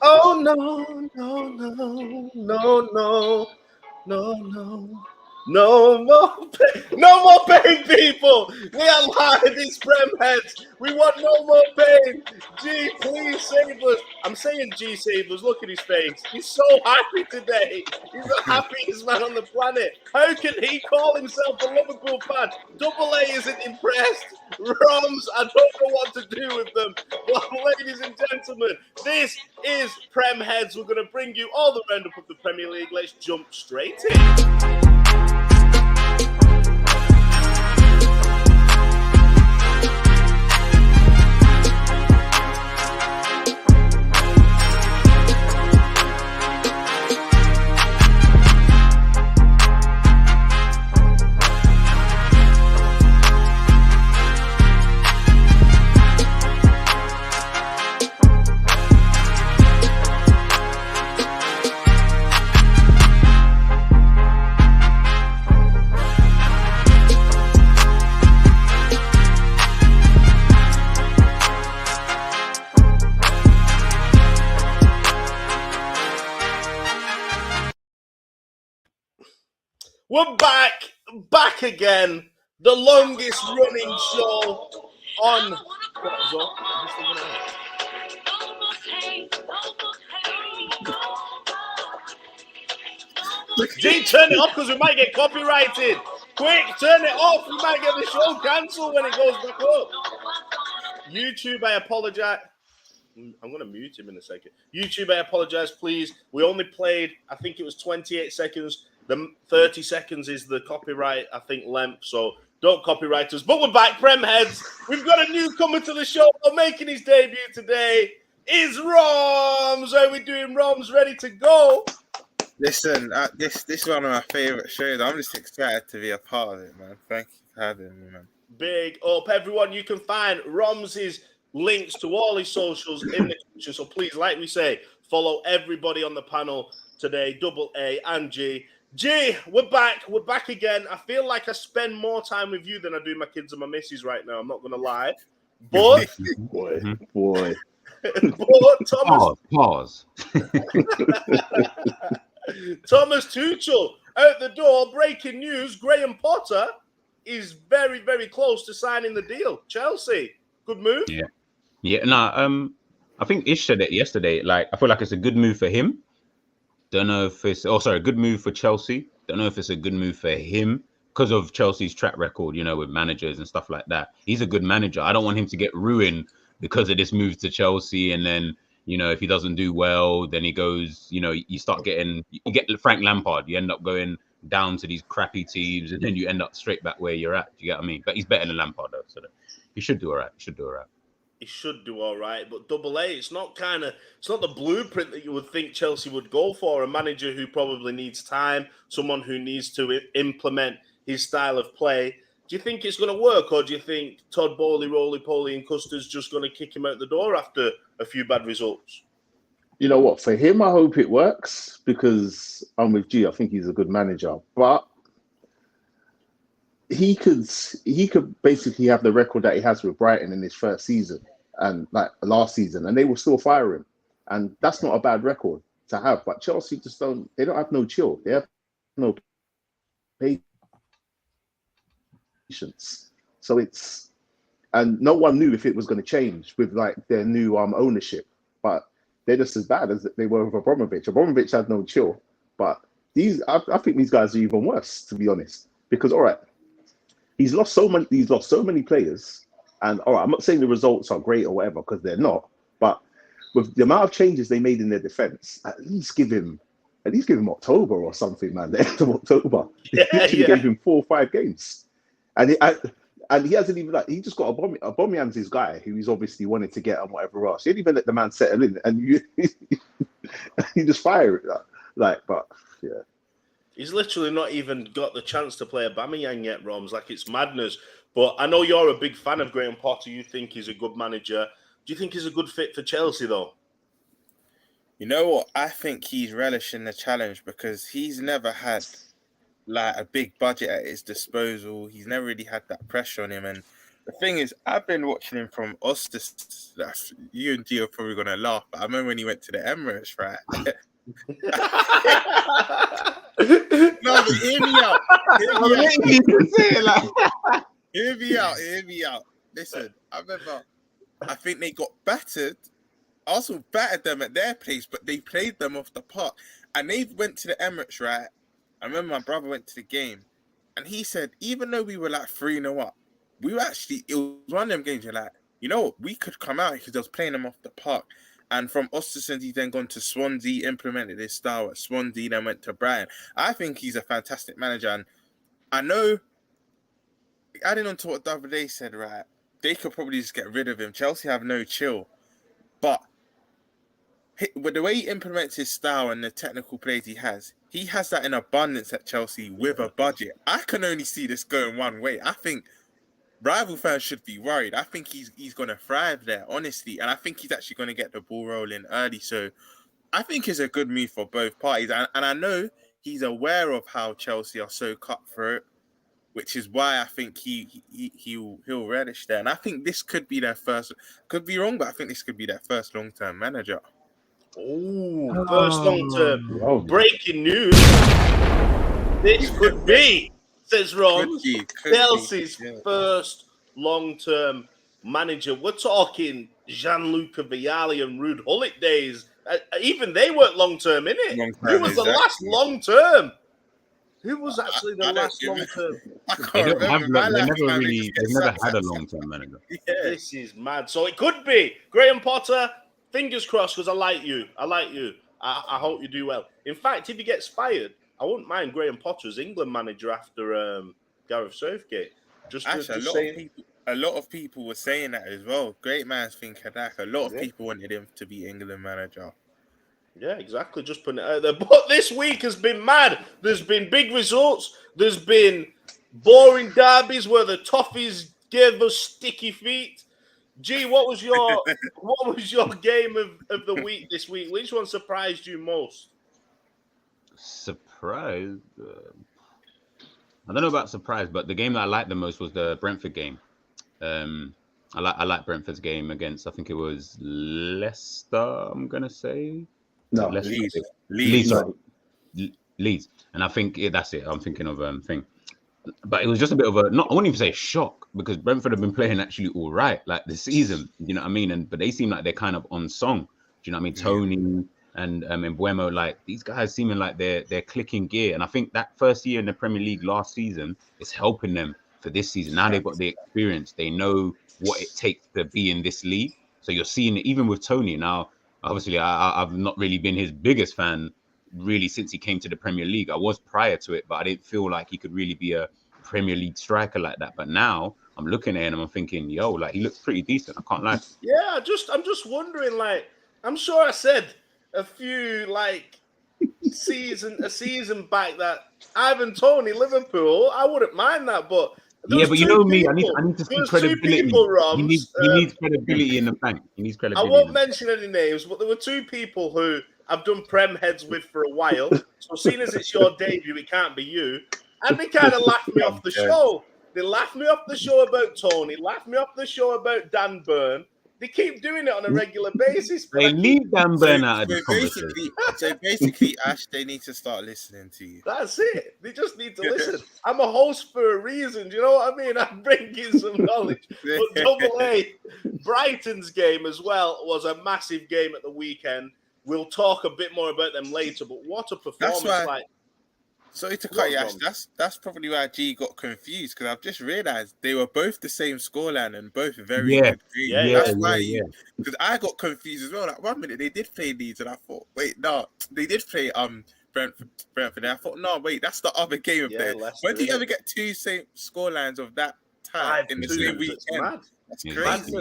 Oh no, no, no, no, no, no, no. No more pain, people. We are live. It's Prem Heads. We want no more pain. G, please save us. I'm saying G, save us. Look at his face. He's so happy today. He's the happiest man on the planet. How can he call himself a Liverpool fan? Double A isn't impressed. Romz, I don't know what to do with them. Well, ladies and gentlemen, this is Prem Heads. We're going to bring you all the roundup of the Premier League. Let's jump straight in. We're back again. The longest running show on Kloppzone. G, turn it off because we might get copyrighted. Quick, turn it off. We might get the show cancelled when it goes back up. YouTube, I apologize. I'm going to mute him in a second. YouTube, I apologize, please. We only played, I think it was 28 seconds. The 30 seconds is the copyright, I think, length. So don't copyright us. But we're back, Prem Heads. We've got a newcomer to the show. Making his debut today is Romz. How are we doing, Romz? Ready to go? Listen, this is one of my favourite shows. I'm just excited to be a part of it, man. Thank you for having me, man. Big up, everyone. You can find Romz's links to all his socials in the description. So please, like we say, follow everybody on the panel today, Double A and G. G, we're back. We're back again. I feel like I spend more time with you than I do my kids and my missus right now. I'm not going to lie. But... boy. But Thomas... Pause. Thomas Tuchel out the door. Breaking news. Graham Potter is very, very close to signing the deal. Chelsea, good move. Yeah. No, I think Ish said it yesterday. Like, I feel like it's a good move for him. Don't know if it's a good move for Chelsea. Don't know if it's a good move for him because of Chelsea's track record, with managers and stuff like that. He's a good manager. I don't want him to get ruined because of this move to Chelsea. And then, if he doesn't do well, then he goes, you get Frank Lampard. You end up going down to these crappy teams and then you end up straight back where you're at. Do you get what I mean? But he's better than Lampard, though. So he should do all right. He should do all right, but Double A, it's not the blueprint that you would think Chelsea would go for. A manager who probably needs time, someone who needs to implement his style of play. Do you think it's going to work, or do you think Todd Bowley, Roly Poly, and Custer's just going to kick him out the door after a few bad results? You know what? For him, I hope it works because I'm with G. I think he's a good manager, but he could basically have the record that he has with Brighton in his first season and like last season, and they will still fire him, and that's not a bad record to have. But Chelsea just don't have no chill. They have no patience. So and no one knew if it was going to change with like their new ownership, but they're just as bad as they were with Abramovich. Abramovich had no chill, but I think these guys are even worse, to be honest, because all right. He's lost so many players, and all right, I'm not saying the results are great or whatever because they're not. But with the amount of changes they made in their defense, at least give him October or something, man. The end of October, they literally gave him 4 or 5 games, and he hasn't even he just got Aubameyang's his guy who he's obviously wanted to get and whatever else. He didn't even let the man settle in, and you just fire it but yeah. He's literally not even got the chance to play Aubameyang yet, Romz. Like, it's madness. But I know you're a big fan of Graham Potter. You think he's a good manager. Do you think he's a good fit for Chelsea, though? You know what? I think he's relishing the challenge because he's never had like a big budget at his disposal. He's never really had that pressure on him. And The thing is, I've been watching him from Oster. You and G are probably gonna laugh, but I remember when he went to the Emirates, right? No, but hear me out. Hear me out. Listen, I remember. I think they got battered. Arsenal battered them at their place, but they played them off the park. And they went to the Emirates, right? I remember my brother went to the game, and he said, even though we were like 3-0 up, we were actually, it was one of them games you're like, you know what, we could come out because they was playing them off the park. And from Ostersund, he then gone to Swansea, implemented his style at Swansea, then went to Brighton. I think he's a fantastic manager. And I know, adding on to what the other day said, right, they could probably just get rid of him. Chelsea have no chill. But with the way he implements his style and the technical plays he has that in abundance at Chelsea with a budget. I can only see this going one way. I think rival fans should be worried. I think he's going to thrive there, honestly. And I think he's actually going to get the ball rolling early. So I think it's a good move for both parties. And I know he's aware of how Chelsea are so cutthroat, which is why I think he'll relish there. And I think this could be their first, could be wrong, but I think this could be their first long-term manager. Oh, first long-term. Breaking news. This could be, says Romz, Chelsea's first long-term manager. We're talking Gianluca Vialli and Ruud Gullit days. Even they weren't long-term, innit? Who was the last long-term? Who was actually the last long-term? They've never had a long-term manager. Yeah. This is mad. So it could be Graham Potter. Fingers crossed, because I like you. I hope you do well. In fact, if he gets fired, I wouldn't mind Graham Potter as England manager after Gareth Southgate. A lot of people were saying that as well. Great man's think Hadak. A lot of people wanted him to be England manager. Yeah, exactly. Just putting it out there. But this week has been mad. There's been big results. There's been boring derbies where the Toffees gave us sticky feet. G, what was your game of the week this week? Which one surprised you most? Surprised? I don't know about surprise, but the game that I liked the most was the Brentford game. I like Brentford's game against, I think it was Leicester, I'm going to say. No, Leeds. Leeds. And I think that's it. I'm thinking of thing. But it was just a bit of I wouldn't even say shock, because Brentford have been playing actually all right, like this season, you know what I mean? But they seem like they're kind of on song. Do you know what I mean? Tony and Mbeumo, like these guys seeming like they're clicking gear. And I think that first year in the Premier League last season is helping them for this season. Now they've got the experience. They know what it takes to be in this league. So you're seeing it even with Tony. Now, obviously, I've not really been his biggest fan really since he came to the Premier League. I was prior to it, but I didn't feel like he could really be a Premier League striker like that. But now I'm looking at him and I'm thinking, yo, like he looks pretty decent. I can't lie. Yeah, I'm just wondering, like, I'm sure I said a few like a season back that Ivan Toney, Liverpool, I wouldn't mind that, but but you know me, I need to see credibility. He needs credibility in the bank. He needs credibility. I won't mention any names, but there were two people who I've done Prem heads with for a while. So seeing as it's your debut, it can't be you. And they kind of laughed me off the show. They laughed me off the show about Tony, laughed me off the show about Dan Burn. They keep doing it on a regular basis. They leave Dan Burn out of the conversation. So basically, Ash, they need to start listening to you. That's it. They just need to listen. I'm a host for a reason. Do you know what I mean? I'm bringing some knowledge. But Double A, Brighton's game as well was a massive game at the weekend. We'll talk a bit more about them later, but what a performance. Sorry to cut you, Ash. That's probably why G got confused, because I've just realised they were both the same scoreline and both very good games. That's why because I got confused as well. Like 1 minute they did play Leeds and I thought, wait, no, they did play Brentford. And I thought, no, wait, that's the other game of there. When do you ever get two same scorelines of that time in the same weekend? That's crazy.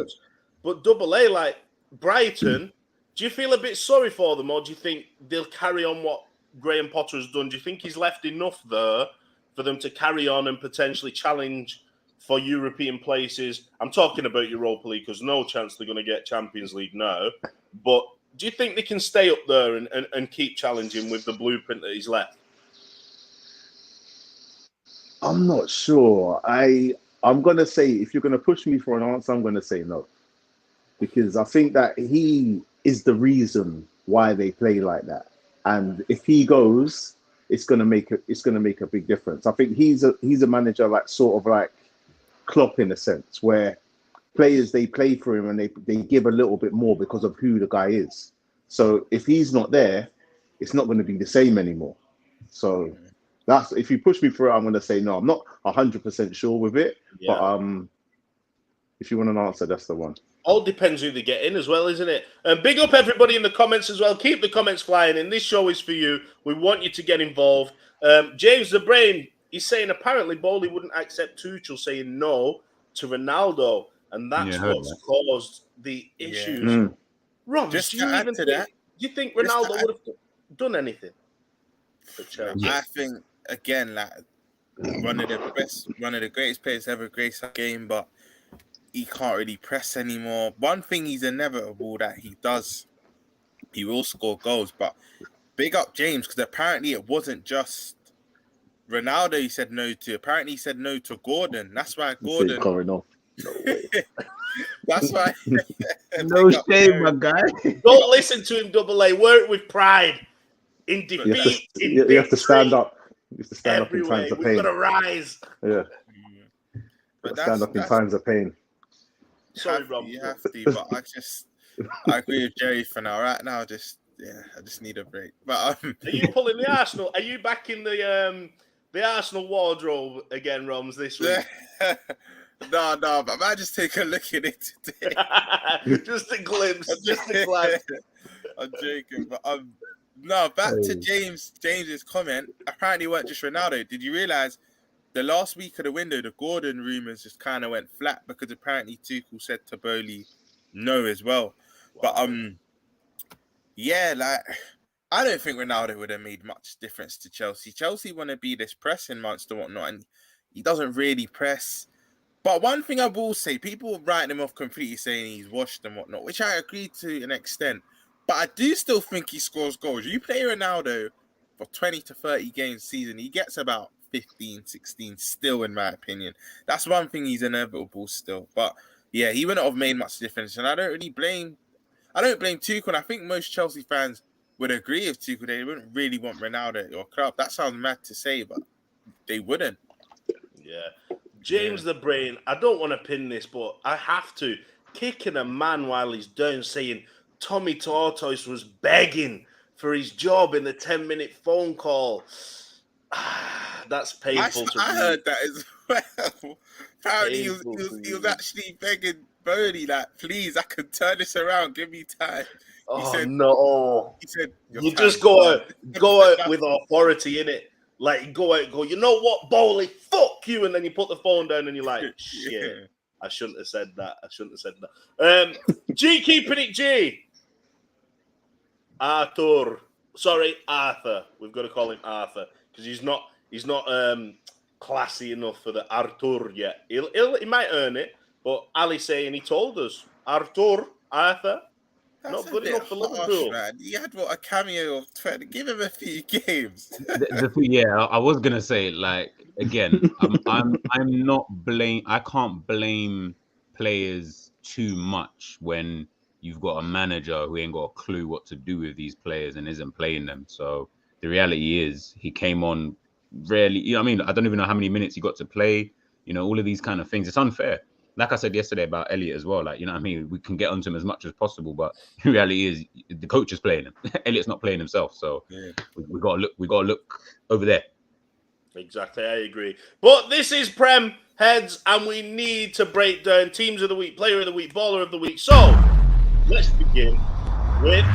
But Double A, like Brighton, do you feel a bit sorry for them, or do you think they'll carry on what Graham Potter has done? Do you think he's left enough there for them to carry on and potentially challenge for European places? I'm talking about Europa League, because no chance they're going to get Champions League now. But do you think they can stay up there and keep challenging with the blueprint that he's left? I'm not sure. I I'm gonna say, if you're gonna push me for an answer, I'm gonna say no, because I think that he is the reason why they play like that. And if he goes, it's gonna make a big difference. I think he's a manager like sort of like Klopp in a sense, where players they play for him and they give a little bit more because of who the guy is. So if he's not there, it's not going to be the same anymore. So that's, if you push me for it, I'm going to say no. I'm not 100% sure with it, but if you want an answer, that's the one. All depends who they get in as well, isn't it? And big up everybody in the comments as well. Keep the comments flying in. This show is for you. We want you to get involved. James the Brain, he's saying apparently Bowley wouldn't accept Tuchel saying no to Ronaldo, and that's what's caused the issues. Romz, Just do to you add even to think, that, do you think Ronaldo would have done anything for Chelsea? I think again, like one of the greatest players ever graced that game, but he can't really press anymore. One thing he's inevitable that he does, he will score goals. But big up James, because apparently it wasn't just Ronaldo he said no to. Apparently he said no to Gordon. That's why Gordon. No way. That's why. No shame, my guy. Don't listen to him, Double A. Work with pride. In defeat, you have to stand up. You have to stand up in everywhere. times of We've pain. got to rise. Yeah. But Stand up in times of pain. Sorry, Rob. You have to, but I agree with Jerry for now. Right now, I just need a break. But Are you pulling the Arsenal? Are you back in the Arsenal wardrobe again, Romz, this week? No, but I might just take a look at it today. Just a glimpse, just a glance. I'm joking, but no, back to James's comment. Apparently, it weren't just Ronaldo. Did you realize the last week of the window, the Gordon rumors just kind of went flat because apparently Tuchel said to Bowley no as well. Wow. But like I don't think Ronaldo would have made much difference to Chelsea. Chelsea want to be this pressing monster, whatnot, and he doesn't really press. But one thing I will say, people writing him off completely saying he's washed and whatnot, which I agree to an extent. But I do still think he scores goals. You play Ronaldo for 20 to 30 games a season, he gets about 15, 16 still, in my opinion. That's one thing he's inevitable still. But yeah, he wouldn't have made much difference. And I don't blame Tuchel. And I think most Chelsea fans would agree with Tuchel. They wouldn't really want Ronaldo or Klopp. That sounds mad to say, but they wouldn't. Yeah. James the Brain, I don't want to pin this, but I have to. Kicking a man while he's down, saying Tommy Tortoise was begging for his job in the 10-minute phone call. That's painful to me. I heard that as well. Apparently, he was actually begging Bowley, like, please, I can turn this around. Give me time. He said, no. He said, you just go out with authority, innit? Like, go out and go, you know what, Bowley, fuck you. And then you put the phone down and you're like, shit, I shouldn't have said that. G, keeping it G. Arthur. We've got to call him Arthur because he's not classy enough for the Arthur yet. He might earn it, but Ali saying he told us Arthur. That's not good enough for Liverpool. Man. He had a cameo of 20. Give him a few games. I was gonna say, like, again, I'm not I can't blame players too much when you've got a manager who ain't got a clue what to do with these players and isn't playing them. So the reality is he came on rarely. I mean, I don't even know how many minutes he got to play. All of these kind of things. It's unfair. Like I said yesterday about Elliot as well. Like, you know what I mean? We can get onto him as much as possible, but the reality is the coach is playing him. Elliot's not playing himself. So we got to look over there. Exactly, I agree. But this is Prem Heads, and we need to break down teams of the week, player of the week, baller of the week. So let's begin with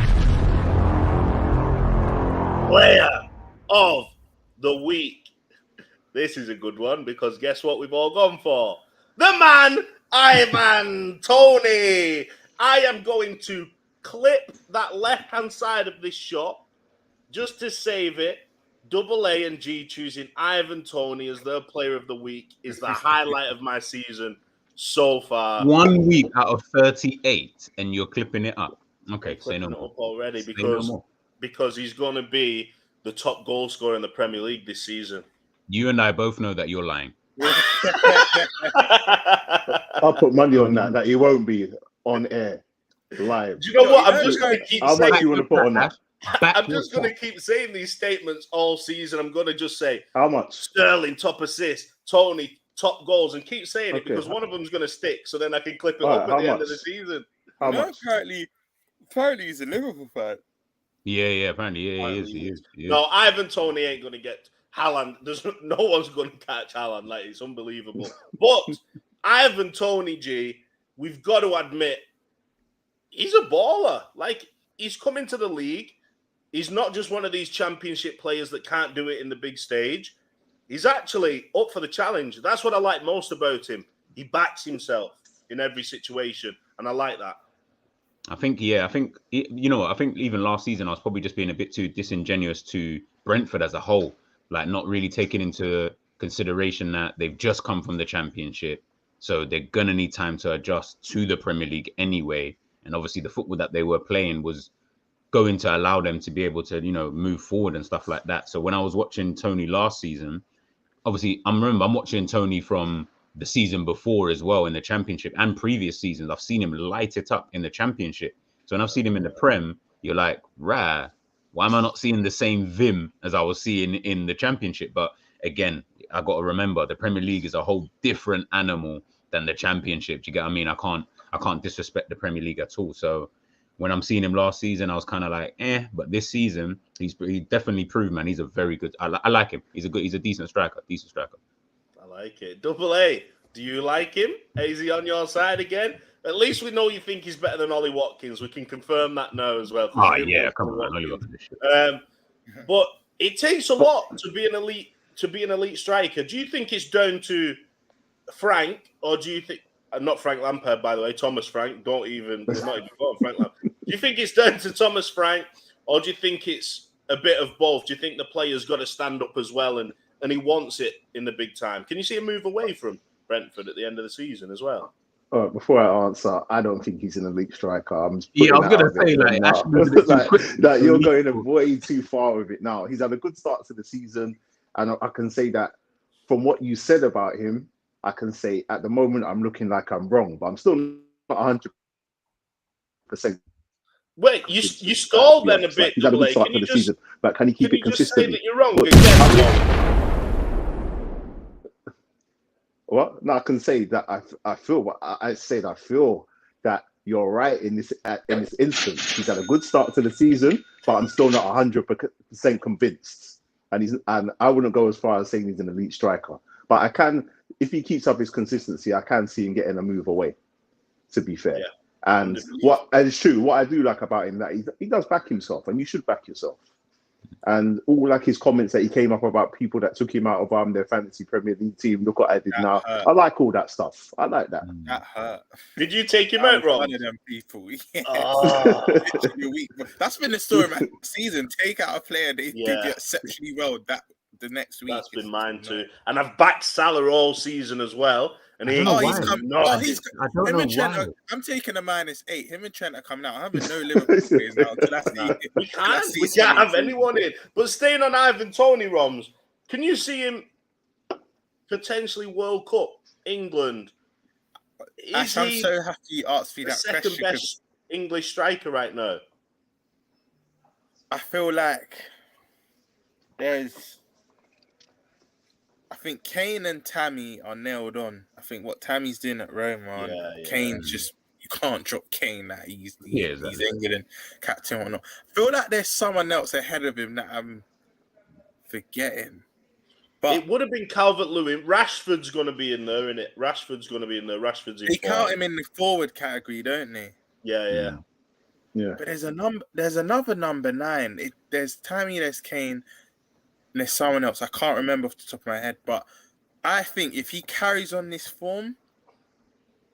player of the week. This is a good one because guess what we've all gone for? The man, Ivan Toney. I am going to clip that left-hand side of this shot just to save it. Double A and G choosing Ivan Toney as their player of the week is the highlight of my season so far. 1 week out of 38, and you're clipping it up. Okay, say no more. Already say no more. because he's going to be the top goal scorer in the Premier League this season. You and I both know that you're lying. I'll put money on that he won't be on air live. Do you know what? I'm just going to keep How saying. much you want to put on that? I'm just going to keep saying these statements all season. I'm going to just say How much? Sterling top assist, Tony top goals, and keep saying it Okay. because one of them's going to stick. So then I can clip it All up right, at the how end of the much? season. How No, much? apparently he's a Liverpool fan. Yeah, apparently, he is. No, Ivan Tony ain't going to get Haaland. There's no one's going to catch Haaland. Like, it's unbelievable. But Ivan Tony, G, we've got to admit, he's a baller. Like, he's come into the league. He's not just one of these championship players that can't do it in the big stage. He's actually up for the challenge. That's what I like most about him. He backs himself in every situation, and I like that. I think even last season I was probably just being a bit too disingenuous to Brentford as a whole, like not really taking into consideration that they've just come from the Championship, so they're gonna need time to adjust to the Premier League anyway. And obviously the football that they were playing was going to allow them to be able to, move forward and stuff like that. So when I was watching Tony last season, obviously I'm watching Tony from the season before as well in the Championship and previous seasons. I've seen him light it up in the Championship. So when I've seen him in the Prem, you're like, rah, why am I not seeing the same vim as I was seeing in the Championship? But again, I got to remember the Premier League is a whole different animal than the Championship. Do you get what I mean? I can't disrespect the Premier League at all. So when I'm seeing him last season, I was kind of like, but this season, he definitely proved, man, he's a very good. I like him. He's a decent striker. I like it. Double A, do you like him? Is he on your side again? At least we know you think he's better than Ollie Watkins. We can confirm that now as well. Oh yeah, come on, Ollie Watkins. But it takes a lot to be an elite striker. Do you think it's down to Frank, or do you think not Frank Lampard, by the way, Thomas Frank? We're not even calling Frank Lampard. Do you think it's down to Thomas Frank, or do you think it's a bit of both? Do you think the player's got to stand up as well, and he wants it in the big time? Can you see a move away from Brentford at the end of the season as well? Before I answer, I don't think he's an elite striker. I was going to say, that you're going way too far with it now. He's had a good start to the season, and I can say that from what you said about him, I can say at the moment I'm looking like I'm wrong, but I'm still not 100%. Wait, you stalled then a bit. He's had a good start to the season, but can he keep it consistently? Can you just say that you're wrong again? What? No, I can say that I feel that you're right in this instance. He's had a good start to the season, but I'm still not 100% convinced. And I wouldn't go as far as saying he's an elite striker, but I can, if he keeps up his consistency, I can see him getting a move away. To be fair, and it's true. What I do like about him that he does back himself, and you should back yourself. And all like his comments that he came up about people that took him out of their fantasy Premier League team. Look what I did now. I like all that stuff. I like that. That hurt. Did you take him out, Rob? One of them people. Yeah. Oh. That's been the story, man. Season, take out a player that did exceptionally well the next week. That's been mine too. And I've backed Salah all season as well. And I'm taking a -8. Him and Trent are coming out. I haven't no Liverpool players now. We can't have anyone in. But staying on Ivan Tony, Romz, can you see him potentially World Cup, England? I'm so happy you asked me that question. Second best English striker right now. I feel like I think Kane and Tammy are nailed on. I think what Tammy's doing at Roma, Kane's just, you can't drop Kane that he's England captain or not. I feel like there's someone else ahead of him that I'm forgetting. But it would have been Calvert-Lewin. Rashford's going to be in there, isn't it? Rashford's in They count him in the forward category, don't they? Yeah. But there's another number 9. There's Tammy, there's Kane. And there's someone else. I can't remember off the top of my head, but I think if he carries on this form,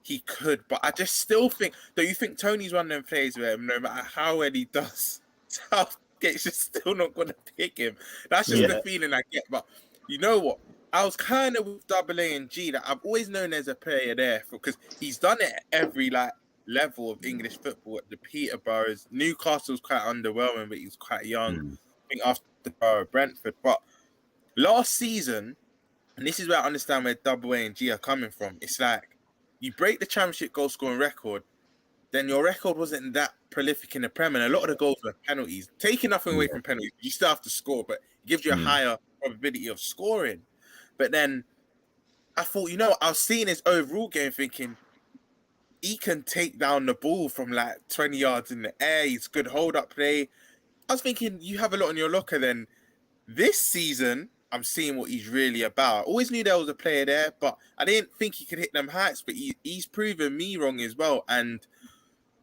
he could. But I just still think, don't you think Tony's one of them players where no matter how well he does, Southgate's just still not going to pick him? That's just the feeling I get. But you know what? I was kind of with Double A and G that I've always known there's a player there because he's done it at every level of English football. At the Peterboroughs, Newcastle's quite underwhelming, but he was quite young. I think after Brentford, but last season and this is where I understand where Double A and G are coming from. It's like you break the championship goal scoring record, then your record wasn't that prolific in the Prem, and a lot of the goals were penalties. Taking nothing away from penalties, you still have to score, but it gives you a higher probability of scoring. But then I thought, I was seeing his overall game thinking he can take down the ball from like 20 yards in the air. He's good hold-up play. I was thinking you have a lot in your locker then. This season, I'm seeing what he's really about. I always knew there was a player there, but I didn't think he could hit them heights, but he's proven me wrong as well. And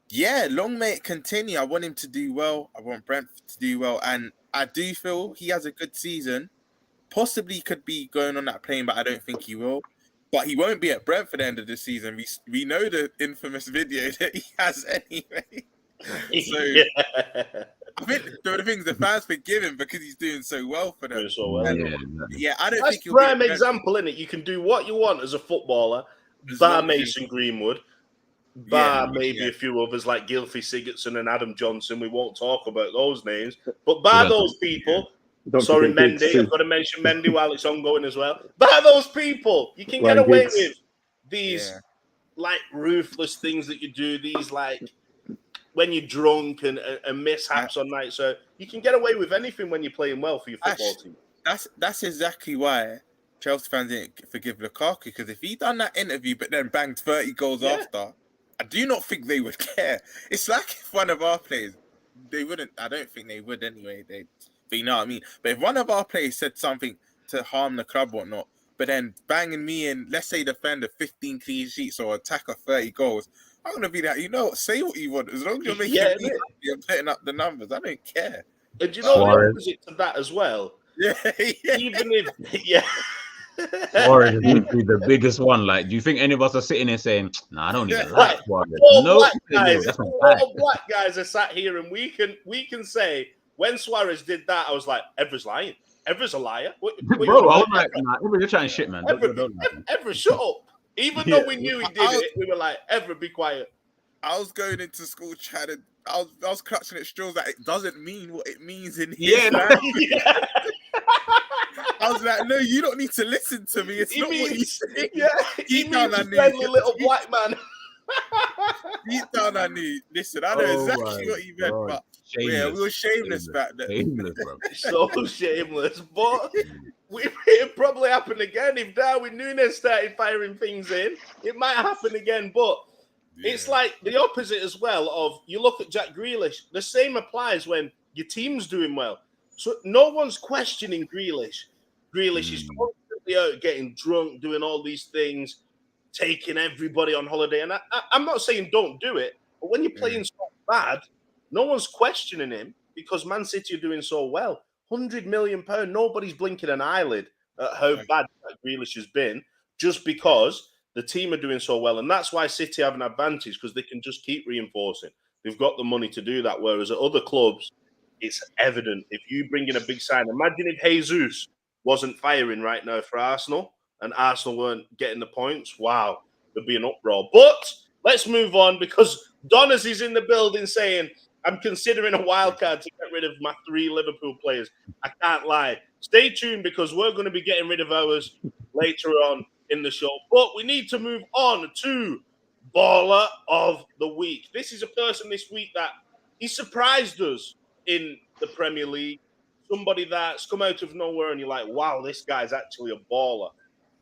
yeah, long may it continue. I want him to do well. I want Brentford to do well. And I do feel he has a good season. Possibly could be going on that plane, but I don't think he will. But he won't be at Brentford at the end of the season. We know the infamous video that he has anyway. So I think the things the fans forgive him because he's doing so well for them. So well. I don't That's think he'll prime example, isn't it? You can do what you want as a footballer, bar Mason Greenwood, bar maybe a few others like Gylfi Sigurdsson and Adam Johnson. We won't talk about those names, but bar those people. Sorry, Mendy. I've got to mention Mendy while it's ongoing as well. Bar those people. You can get away with these like ruthless things that you do. These like when you're drunk and mishaps on night. So you can get away with anything when you're playing well for your football team. That's exactly why Chelsea fans didn't forgive Lukaku, because if he done that interview but then banged 30 goals after, I do not think they would care. It's like if one of our players, they wouldn't. I don't think they would anyway. But you know what I mean? But if one of our players said something to harm the club or whatnot, but then banging me in, let's say defender 15 clean sheets or attacker 30 goals, I'm going to be like, say what you want. As long as you're making me happy and putting up the numbers, I don't care. And you know the opposite to that as well? Yeah. Even if, Suarez is literally the biggest one. Like, do you think any of us are sitting there saying, "No, I don't even like Suarez"? No, black guys are sat here, and we can say when Suarez did that, I was like, Evra's lying. Evra's a liar. Bro, I was like, nah, you're trying shit, man. Evra, shut up. Even though we knew he did it, we were like, Evra, be quiet. I was going into school trying to. I was clutching at straws that it doesn't mean what it means in here. I was like, no, you don't need to listen to me. It's not what you say. Yeah, he means a friendly little black man. Deep down, I knew. Listen, I know exactly what he meant, but we were shameless back then. Shameless, bro. So shameless, but it probably happened again if Darwin Núñez started firing things in. It might happen again, but it's like the opposite as well. Of you look at Jack Grealish, the same applies when your team's doing well. So no one's questioning Grealish. Grealish is constantly out getting drunk, doing all these things, taking everybody on holiday. And I'm not saying don't do it, but when you're playing so bad, no one's questioning him because Man City are doing so well. £100 million, nobody's blinking an eyelid at how bad Grealish has been just because the team are doing so well. And that's why City have an advantage, because they can just keep reinforcing. They've got the money to do that, whereas at other clubs, it's evident. If you bring in a big sign, imagine if Jesus wasn't firing right now for Arsenal and Arsenal weren't getting the points. Wow, there'd be an uproar. But let's move on, because Donners is in the building saying, I'm considering a wild card to get rid of my 3 Liverpool players. I can't lie. Stay tuned, because we're going to be getting rid of ours later on in the show. But we need to move on to Baller of the Week. This is a person this week that he surprised us in the Premier League. Somebody that's come out of nowhere and you're like, wow, this guy's actually a baller.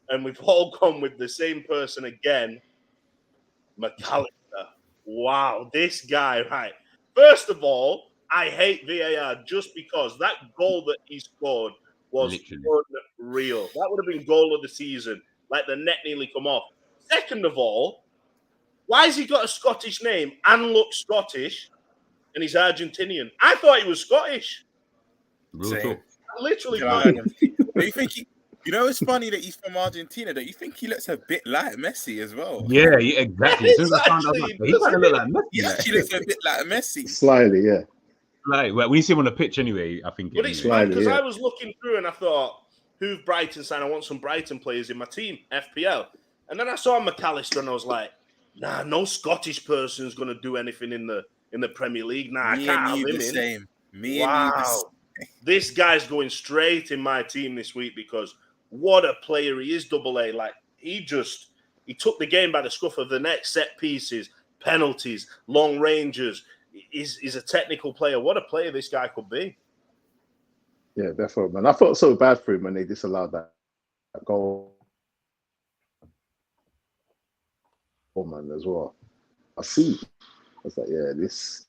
And we've all gone with the same person again, McAllister. Wow, this guy, right. First of all, I hate VAR just because that goal that he scored was unreal. That would have been goal of the season. Like the net nearly come off. Second of all, why has he got a Scottish name and looks Scottish and he's Argentinian? I thought he was Scottish. Same. I literally thought him. Do you think it's funny that he's from Argentina? Don't you think he looks a bit like Messi as well? Yeah, exactly. As soon as I found out, he kind of look like Messi. He actually looks a bit like Messi. Slightly, yeah. Like when you see him on the pitch, anyway, I think. But it's fine, because I was looking through and I thought, who've Brighton signed? I want some Brighton players in my team, FPL. And then I saw McAllister and I was like, nah, no Scottish person's going to do anything in the Premier League. Nah, I can't have him in. Same. Wow. This guy's going straight in my team this week because what a player he is, Double A. Like, he took the game by the scruff of the neck, set pieces, penalties, long ranges. He's a technical player. What a player this guy could be. Yeah, definitely, man. I felt so bad for him when they disallowed that goal. Oh, man, as well. I see. I was like, yeah, this.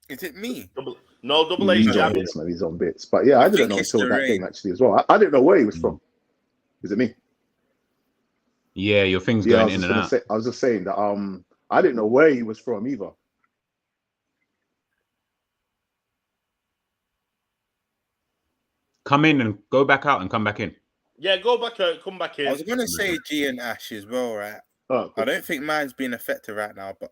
Is it me? Double A's He's on jamming. bits, man. He's on bits. But yeah, I didn't think know it's until the that rain. game actually as well. I didn't know where he was from. Is it me? Yeah, your thing's Yeah, going in and out. I was just saying that I didn't know where he was from either. Come in and go back out and come back in. Yeah, go back out, come back in. I was going to say G and Ash as well, right? Oh, I don't think mine's being affected right now, but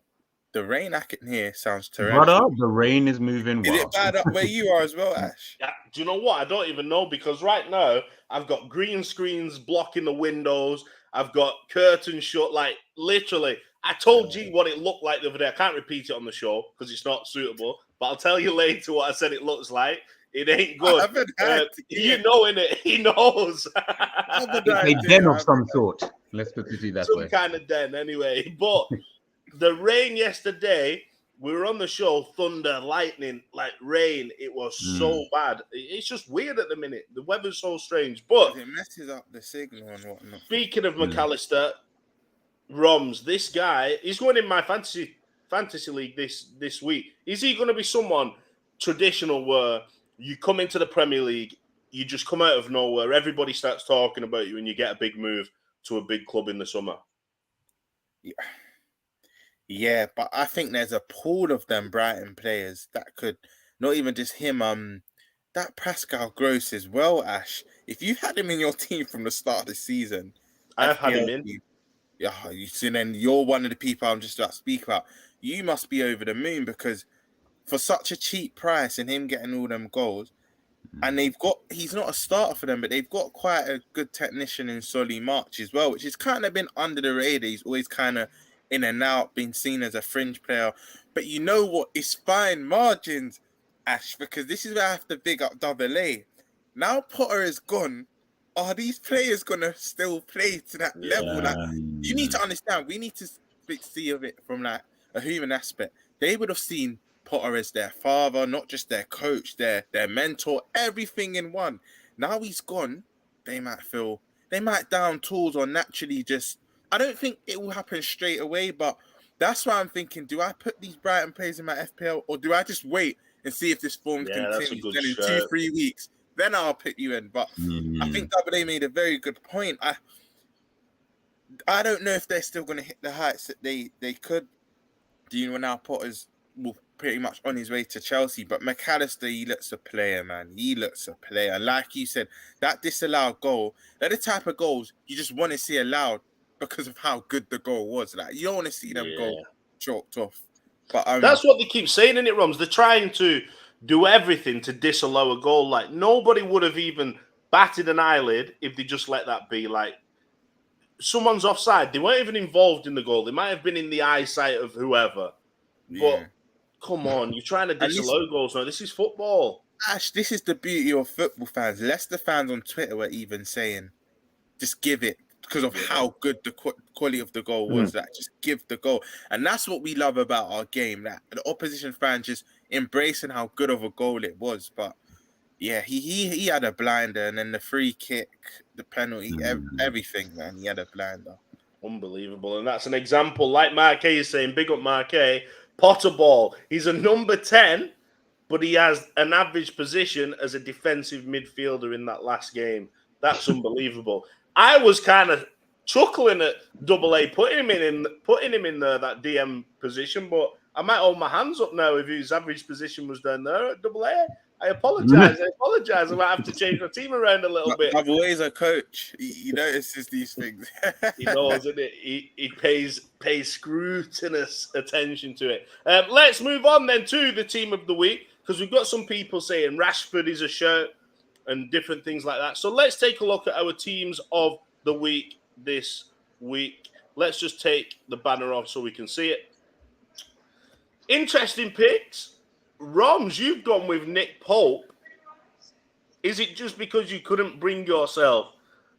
the rain I can hear sounds terrific. Brother, the rain is moving. Is it bad up where you are as well, Ash? Yeah, do you know what? I don't even know, because right now I've got green screens blocking the windows. I've got curtains shut. Like, literally, I told G what it looked like the other day. I can't repeat it on the show because it's not suitable, but I'll tell you later what I said it looks like. It ain't good. I haven't had you know, innit? He knows. A den of some sort. Let's put it that way. Some kind of den, anyway. But the rain yesterday, we were on the show, thunder, lightning, like rain. It was so bad. It's just weird at the minute. The weather's so strange. But it messes up the signal and whatnot. speaking of McAllister, Romz, this guy, he's going in my fantasy league this week. Is he going to be someone traditional where you come into the Premier League, you just come out of nowhere, everybody starts talking about you, and you get a big move to a big club in the summer? Yeah, but I think there's a pool of them Brighton players that could, not even just him, that Pascal Gross as well, Ash. If you had him in your team from the start of the season, I've had him in. Yeah, you see, then you're one of the people I'm just about to speak about. You must be over the moon, because for such a cheap price and him getting all them goals, and he's not a starter for them, but they've got quite a good technician in Solly March as well, which has kind of been under the radar. He's always kind of in and out, been seen as a fringe player. But you know what? It's fine margins, Ash, because this is where I have to big up Double A. Now Potter is gone. Are these players going to still play to that level? Like, you need to understand, we need to see of it from like a human aspect. They would have seen Potter as their father, not just their coach, their mentor, everything in one. Now he's gone, they might down tools or naturally just, I don't think it will happen straight away, but that's why I'm thinking, do I put these Brighton players in my FPL, or do I just wait and see if this form continues? Then in 2-3 weeks, then I'll put you in. But I think Double A made a very good point. I don't know if they're still going to hit the heights that they could. Do you know now Potter's pretty much on his way to Chelsea, but McAllister, he looks a player, man. He looks a player. And like you said, that disallowed goal, they're the type of goals you just want to see allowed because of how good the goal was. Like, you don't want to see them go chalked off. But that's what they keep saying, in it, Romz. They're trying to do everything to disallow a goal. Like, nobody would have even batted an eyelid if they just let that be. Like, someone's offside. They weren't even involved in the goal. They might have been in the eyesight of whoever. But come on, you're trying to disallow goals now. This is football. Ash, this is the beauty of football fans. Leicester fans on Twitter were even saying, just give it, because of how good the quality of the goal was. Like, just give the goal. And that's what we love about our game. That the opposition fans just embracing how good of a goal it was. But yeah, he had a blinder, and then the free kick, the penalty, everything, man. He had a blinder. Unbelievable. And that's an example, like Marquet is saying, big up Marquet, Potter ball. He's a number 10, but he has an average position as a defensive midfielder in that last game. That's unbelievable. I was kind of chuckling at Double A putting him in there, that DM position, but I might hold my hands up now if his average position was down there at Double A. I apologize. I might have to change my team around a little bit. I've always a coach. He notices these things. He knows, isn't it? He pays scrutinous attention to it. Let's move on then to the team of the week, because we've got some people saying Rashford is a shout and different things like that. So let's take a look at our teams of the week this week. Let's just take the banner off so we can see it. Interesting picks. Romz, you've gone with Nick Pope. Is it just because you couldn't bring yourself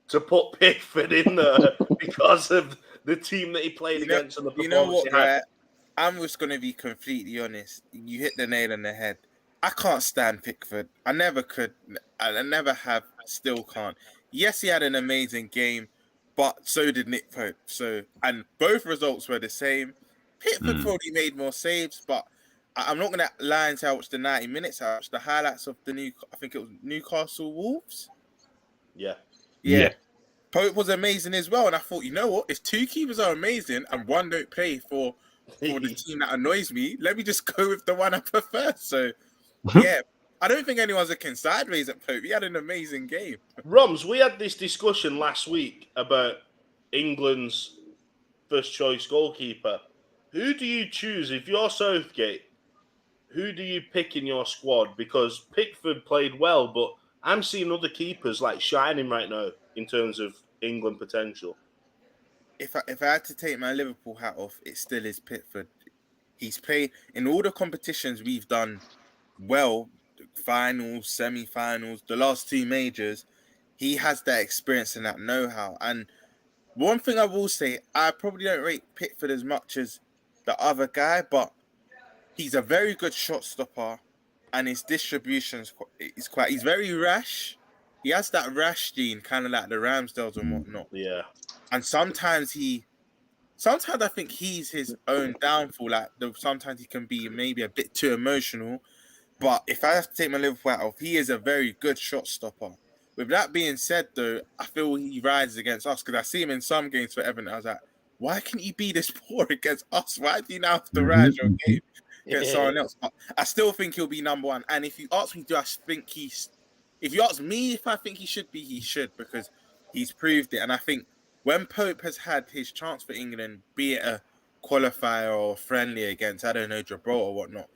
to put Pickford in there because of the team that he played against and the performance what, he had? right? I'm just going to be completely honest. You hit the nail on the head. I can't stand Pickford. I never could. I never have. Still can't. Yes, he had an amazing game, but so did Nick Pope. And both results were the same. Pickford probably made more saves, but I'm not going to lie and say I watched the 90 minutes. I watched the highlights of I think it was Newcastle Wolves. Yeah. Pope was amazing as well. And I thought, you know what? If two keepers are amazing and one don't play for the team that annoys me, let me just go with the one I prefer. So, yeah, I don't think anyone's looking sideways at Pope. He had an amazing game. Romz, we had this discussion last week about England's first choice goalkeeper. Who do you choose if you're Southgate? Who do you pick in your squad? Because Pickford played well, but I'm seeing other keepers like shining right now in terms of England potential. If I had to take my Liverpool hat off, it still is Pickford. He's played in all the competitions we've done well, finals, semi-finals, the last two majors. He has that experience and that know-how. And one thing I will say, I probably don't rate Pickford as much as the other guy, but he's a very good shot stopper, and his distribution is quite. He's very rash. He has that rash gene, kind of like the Ramsdales and whatnot. Yeah. And sometimes I think he's his own downfall. Sometimes he can be maybe a bit too emotional. But if I have to take my Liverpool hat off, he is a very good shot stopper. With that being said, though, I feel he rises against us because I see him in some games for Everton. I was like, why can you be this poor against us? Why do you now have to rise your game against someone else? But I still think he'll be number one. And if you ask me, if you ask me if I think he should be, he should, because he's proved it. And I think when Pope has had his chance for England, be it a qualifier or friendly against, I don't know, Gibraltar or whatnot,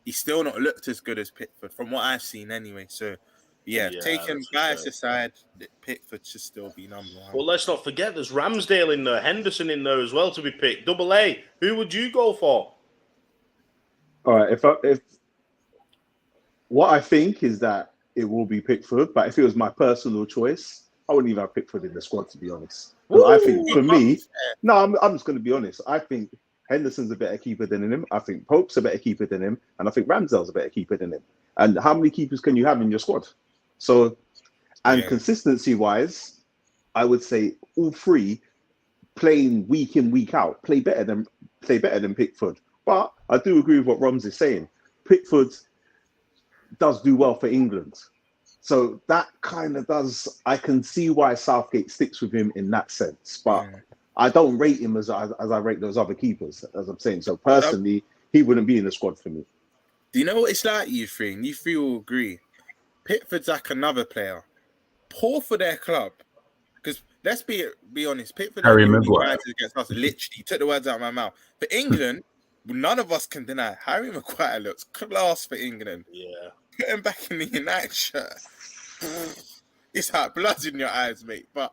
he's still not looked as good as Pickford, from what I've seen anyway. So, taking bias aside, Pickford should still be number one. Well, let's not forget there's Ramsdale in there, Henderson in there as well to be picked. Double A. Who would you go for? All right, if what I think is that it will be Pickford, but if it was my personal choice, I wouldn't even have Pickford in the squad, to be honest. I think for me, I'm just going to be honest. I think Henderson's a better keeper than him. I think Pope's a better keeper than him, and I think Ramsdale's a better keeper than him. And how many keepers can you have in your squad? So, consistency-wise, I would say all three playing week in, week out play better than Pickford. But I do agree with what Romz is saying. Pickford does do well for England. So that kind of does, I can see why Southgate sticks with him in that sense. But I don't rate him as I rate those other keepers, as I'm saying. So personally, he wouldn't be in the squad for me. Do you know what it's like, you three? And you three will agree. Pickford's like another player. Poor for their club. Because let's be honest, Pickford against us. Literally, took the words out of my mouth. For England, none of us can deny Harry Maguire looks class for England. Yeah. Put him back in the United shirt. It's like blood in your eyes, mate. But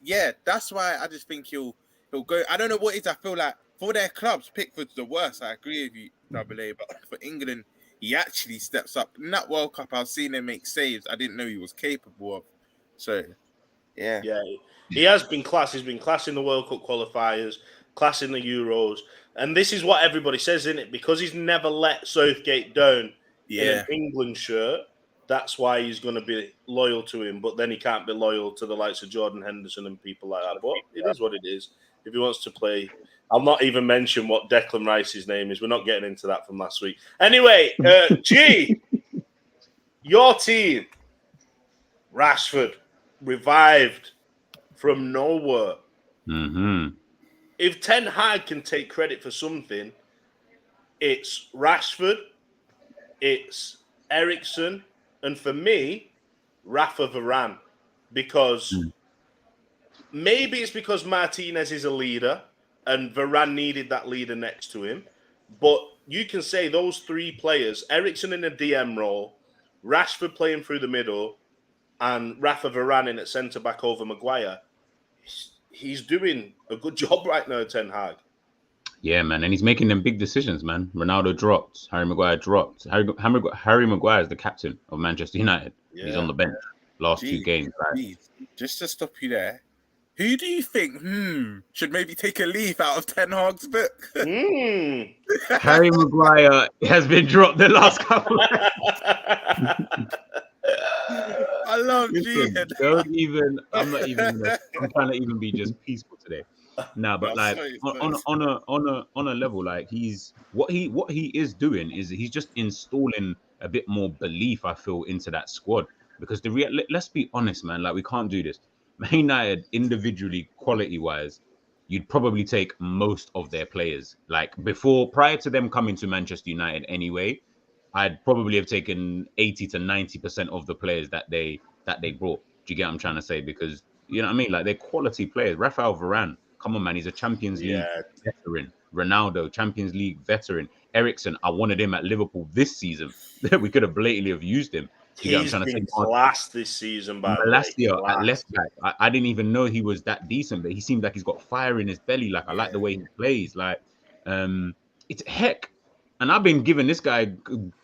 yeah, that's why I just think he'll go. I don't know what it is. I feel like for their clubs, Pickford's the worst. I agree with you, Double A. But for England, he actually steps up. In that World Cup, I've seen him make saves I didn't know he was capable of. So, yeah. He has been class. He's been class in the World Cup qualifiers, class in the Euros. And this is what everybody says, isn't it? Because he's never let Southgate down in an England shirt, that's why he's going to be loyal to him. But then he can't be loyal to the likes of Jordan Henderson and people like that. But it is what it is. If he wants to play, I'll not even mention what Declan Rice's name is. We're not getting into that from last week. Anyway, G, your team, Rashford, revived from nowhere. Mm-hmm. If Ten Hag can take credit for something, it's Rashford, it's Eriksen, and for me, Rafa Varane. Because maybe it's because Martinez is a leader and Varane needed that leader next to him. But you can say those three players, Eriksen in a DM role, Rashford playing through the middle, and Rafa Varane in at centre-back over Maguire, he's doing a good job right now, Ten Hag. Yeah, man, and he's making them big decisions, man. Ronaldo dropped, Harry Maguire dropped. Harry Maguire is the captain of Manchester United. And he's on the bench last two games. Right? Geez. Just to stop you there, who do you think should maybe take a leaf out of Ten Hag's book? Harry Maguire has been dropped the last couple. I love Listen, G. don't even. I'm not even. I'm trying to even be just peaceful today. Nah, but like on a level, like he's what he is doing is he's just installing a bit more belief, I feel, into that squad. Because let's be honest, man, like we can't do this. Man United individually, quality wise, you'd probably take most of their players. Like prior to them coming to Manchester United anyway, I'd probably have taken 80 to 90% of the players that they brought. Do you get what I'm trying to say? Because you know what I mean? Like they're quality players. Rafael Varane, come on, man, he's a Champions League veteran. Ronaldo, Champions League veteran. Ericsson, I wanted him at Liverpool this season. We could have blatantly have used him. He's been class this season, by the way. Last year at left back, I didn't even know he was that decent, but he seemed like he's got fire in his belly. Like I like the way he plays. Like, it's heck. And I've been giving this guy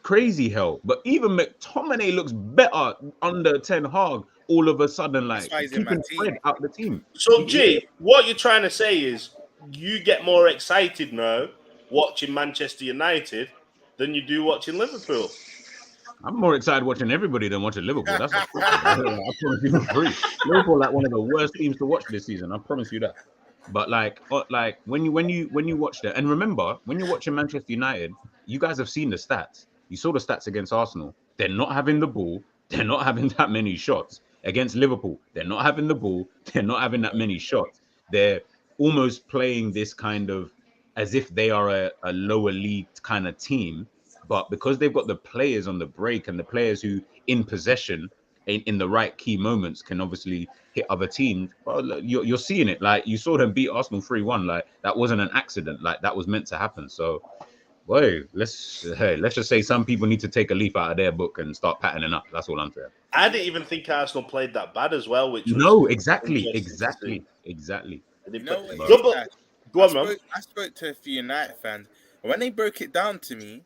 crazy hell. But even McTominay looks better under Ten Hag. All of a sudden, like keeping Fred out the team. So, G, what you're trying to say is you get more excited now watching Manchester United than you do watching Liverpool. I'm more excited watching everybody than watching Liverpool. That's I promise you for free. Liverpool like one of the worst teams to watch this season. I promise you that. But like when you watch that, and remember when you're watching Manchester United, you guys have seen the stats. You saw the stats against Arsenal. They're not having the ball. They're not having that many shots. Against Liverpool, they're not having the ball. They're not having that many shots. They're almost playing this kind of as if they are a lower league kind of team. But because they've got the players on the break and the players who in possession in the right key moments can obviously hit other teams, well, you're seeing it. Like you saw them beat Arsenal 3-1. Like that wasn't an accident. Like that was meant to happen. So, boy, let's just say some people need to take a leaf out of their book and start patterning up. That's all I'm saying. I didn't even think Arsenal played that bad as well. Exactly. Go on, man. I spoke to a few United fans, and when they broke it down to me,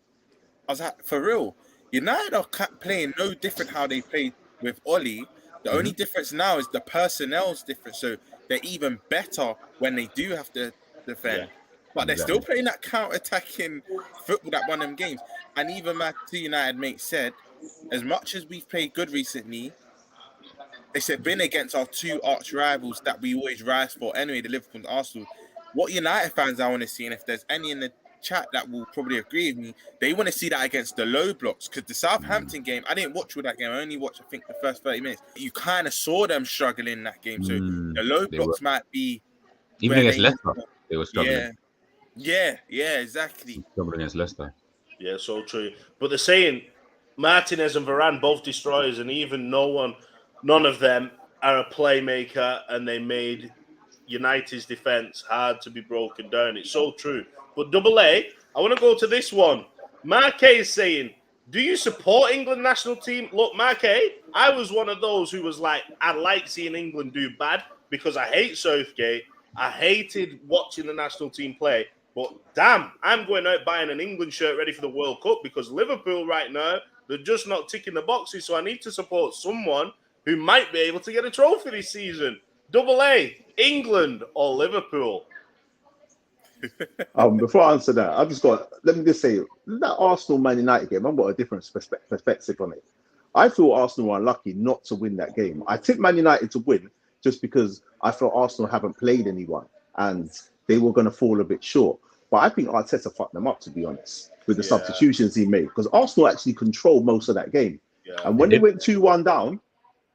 I was like, for real, United are playing no different how they played with Oli. The only difference now is the personnel's different. So they're even better when they do have to defend. But they're still playing that counter-attacking football that won them games. And even my two United mates said, as much as we've played good recently, they said been against our two arch rivals that we always rise for anyway, the Liverpool and Arsenal. What United fans I want to see, and if there's any in the chat that will probably agree with me, they want to see that against the low blocks, because the Southampton game, I didn't watch all that game. I only watched, I think, the first 30 minutes. You kind of saw them struggling in that game. So the low blocks might be even against Leicester. They were struggling. Yeah, exactly. Struggling against Leicester. Yeah, so true. But they're saying Martinez and Varane both destroyers, and even none of them are a playmaker, and they made United's defense hard to be broken down. It's so true. But Double A, I want to go to this one. Marque is saying, do you support England national team? Look, Marque, I was one of those who was like, I like seeing England do bad because I hate Southgate. I hated watching the national team play. But damn, I'm going out buying an England shirt ready for the World Cup because Liverpool right now, they're just not ticking the boxes. So I need to support someone who might be able to get a trophy this season. Double A, England or Liverpool? Before I answer that, let me just say that Arsenal Man United game, I've got a different perspective on it. I feel Arsenal were unlucky not to win that game. I tipped Man United to win just because I felt Arsenal haven't played anyone and they were going to fall a bit short. But I think Arteta fucked them up, to be honest, with the substitutions he made, because Arsenal actually controlled most of that game. Yeah. And when they went 2-1 down,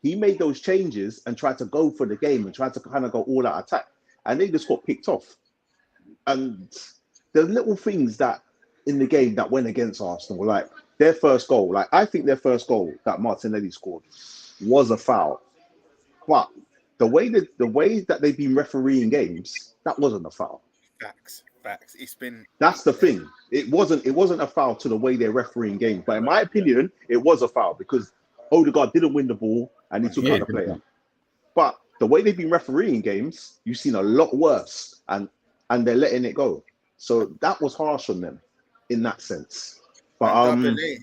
he made those changes and tried to go for the game and tried to kind of go all out attack. And they just got picked off. And the little things that in the game that went against Arsenal, like their first goal, like I think their first goal that Martinelli scored was a foul. But the way that they've been refereeing games, that wasn't a foul. Facts. That's the thing. It wasn't a foul to the way they're refereeing games. But in my opinion, it was a foul because Odegaard didn't win the ball and he took out the player. But the way they've been refereeing games, you've seen a lot worse, and they're letting it go. So that was harsh on them in that sense. But And double A,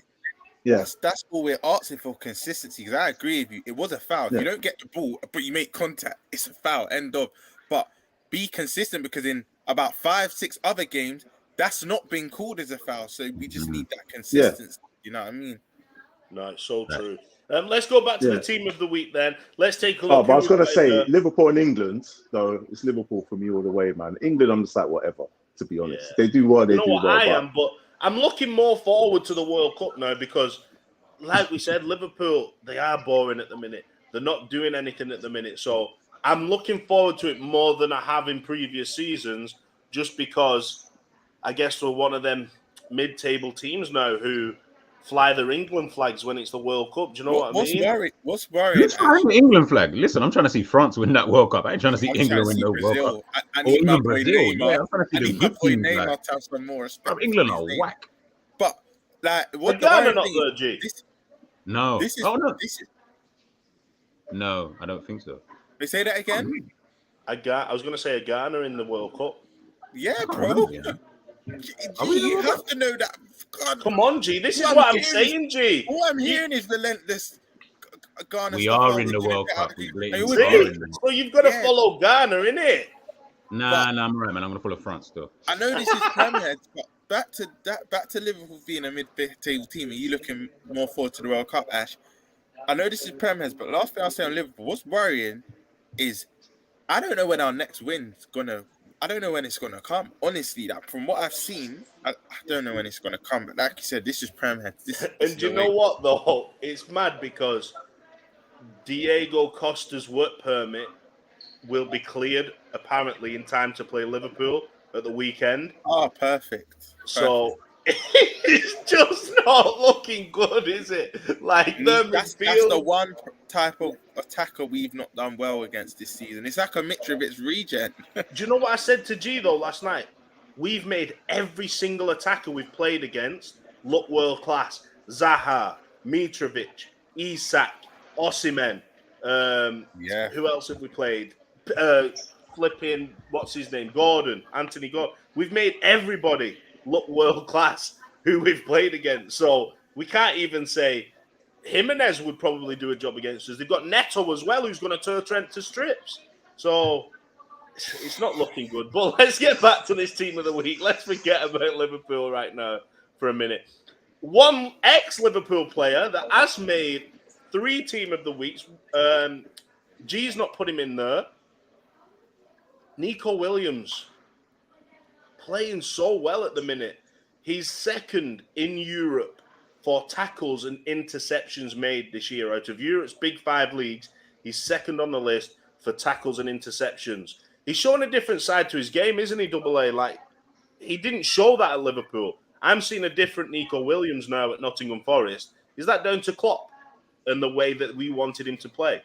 yeah, that's all we're asking for, consistency. Because I agree with you, it was a foul. If Yeah. you don't get the ball, but you make contact, it's a foul. End of. But be consistent, because in about 5-6 other games, that's not been called as a foul. So we just need that consistency. You know what I mean? No, it's so true. Let's go back to the team of the week then. Let's take a look. but I was gonna say Liverpool and England, though it's Liverpool for me all the way, man. England, I'm just like whatever. To be honest, they do what they You know do what well. I am, but I'm looking more forward to the World Cup now because, like we said, Liverpool, they are boring at the minute. They're not doing anything at the minute. So I'm looking forward to it more than I have in previous seasons, just because I guess we're one of them mid-table teams now who fly their England flags when it's the World Cup. Do you know what I mean? What's worrying? Who's flying the England flag? Listen, I'm trying to see France win that World Cup. I ain't trying to see I'm England trying win to the see World Brazil. Cup. I Or need my even boy Brazil. Neymar. Yeah, I'm trying to see I the need my good boy teams. Neymar Like, to have some more respect. England are His name. whack. But like, what Are the Ghana worrying not thing there, G? No. This is Oh, no. this is. No, I don't think so. They say that again? I was going to say a Ghana in the World Cup. Yeah, I can't bro. remember, you know. Are we in the You World have Cup? to know that. God, Come on, G. This is All what I'm I'm hearing saying, G. all I'm hearing is relentless Ghana We stuff. are Oh, in we're the doing World better. Cup. We And blatantly we're are doing- in the So you've got to Yeah. follow Ghana, innit? Nah, I'm right, man. I'm gonna follow France still. I know this is Premier, but back to Liverpool being a mid-table team, and you looking more forward to the World Cup, Ash. I know this is Premier, but last thing I'll say on Liverpool, what's worrying is I don't know when our next win's gonna. I don't know when it's gonna come. Honestly, that from what I've seen, I don't know when it's gonna come. But like you said, this is Premier. This And do you know what, though? It's mad because Diego Costa's work permit will be cleared, apparently, in time to play Liverpool at the weekend. Oh, perfect. So it's just not looking good, is it? Like, That's the one type of attacker we've not done well against this season. It's like a Mitrovic regen. Do you know what I said to G, though, last night? We've made every single attacker we've played against look world class. Zaha, Mitrovic, Isak, Osimhen. Yeah. Who else have we played? Flipping, what's his name? Anthony Gordon. We've made everybody look world class who we've played against. So we can't even say Jimenez would probably do a job against us. They've got Neto as well, who's going to turn Trent to strips. So it's not looking good. But let's get back to this team of the week. Let's forget about Liverpool right now for a minute. One ex-Liverpool player that has made 3 team of the weeks. G's not put him in there. Nico Williams playing so well at the minute. He's second in Europe for tackles and interceptions made this year. Out of Europe's big 5 leagues, he's second on the list for tackles and interceptions. He's showing a different side to his game, isn't he, Double A? Like, he didn't show that at Liverpool. I'm seeing a different Nico Williams now at Nottingham Forest. Is that down to Klopp and the way that we wanted him to play?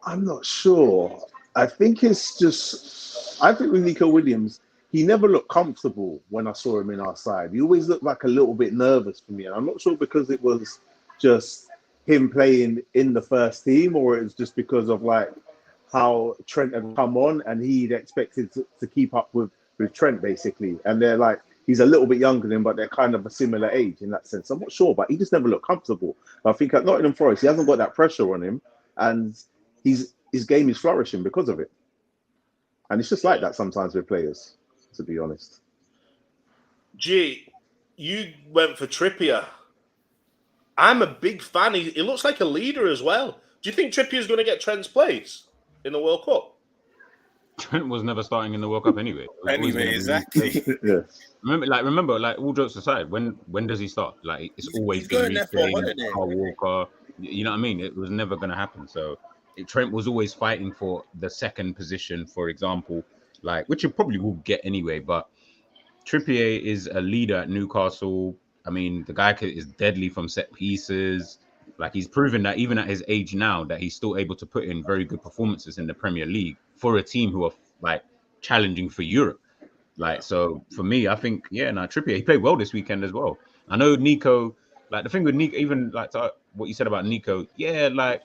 I'm not sure. I think it's just. I think with Nico Williams, he never looked comfortable when I saw him in our side. He always looked like a little bit nervous for me, and I'm not sure because it was just him playing in the first team, or it's just because of like how Trent had come on and he'd expected to keep up with Trent basically. And they're like, he's a little bit younger than him, but they're kind of a similar age in that sense. I'm not sure, but he just never looked comfortable. I think at Nottingham Forest, he hasn't got that pressure on him, and his game is flourishing because of it. And it's just like that sometimes with players, to be honest. Gee, you went for Trippier. I'm a big fan. He looks like a leader as well. Do you think Trippier's going to get Trent's place in the World Cup? Trent was never starting in the World Cup anyway. Anyway, exactly. Yeah. Remember, like all jokes aside, when does he start? Like it's always He's going going to there be for a Kane, holiday. Kyle Walker. You know what I mean? It was never going to happen. So Trent was always fighting for the second position, for example, like which he probably will get anyway. But Trippier is a leader at Newcastle. I mean, the guy is deadly from set pieces. Like he's proven that even at his age now, that he's still able to put in very good performances in the Premier League for a team who are like challenging for Europe. Like, so for me, I think, Trippier, he played well this weekend as well. I know Nico, like the thing with Nico, even like what you said about Nico, like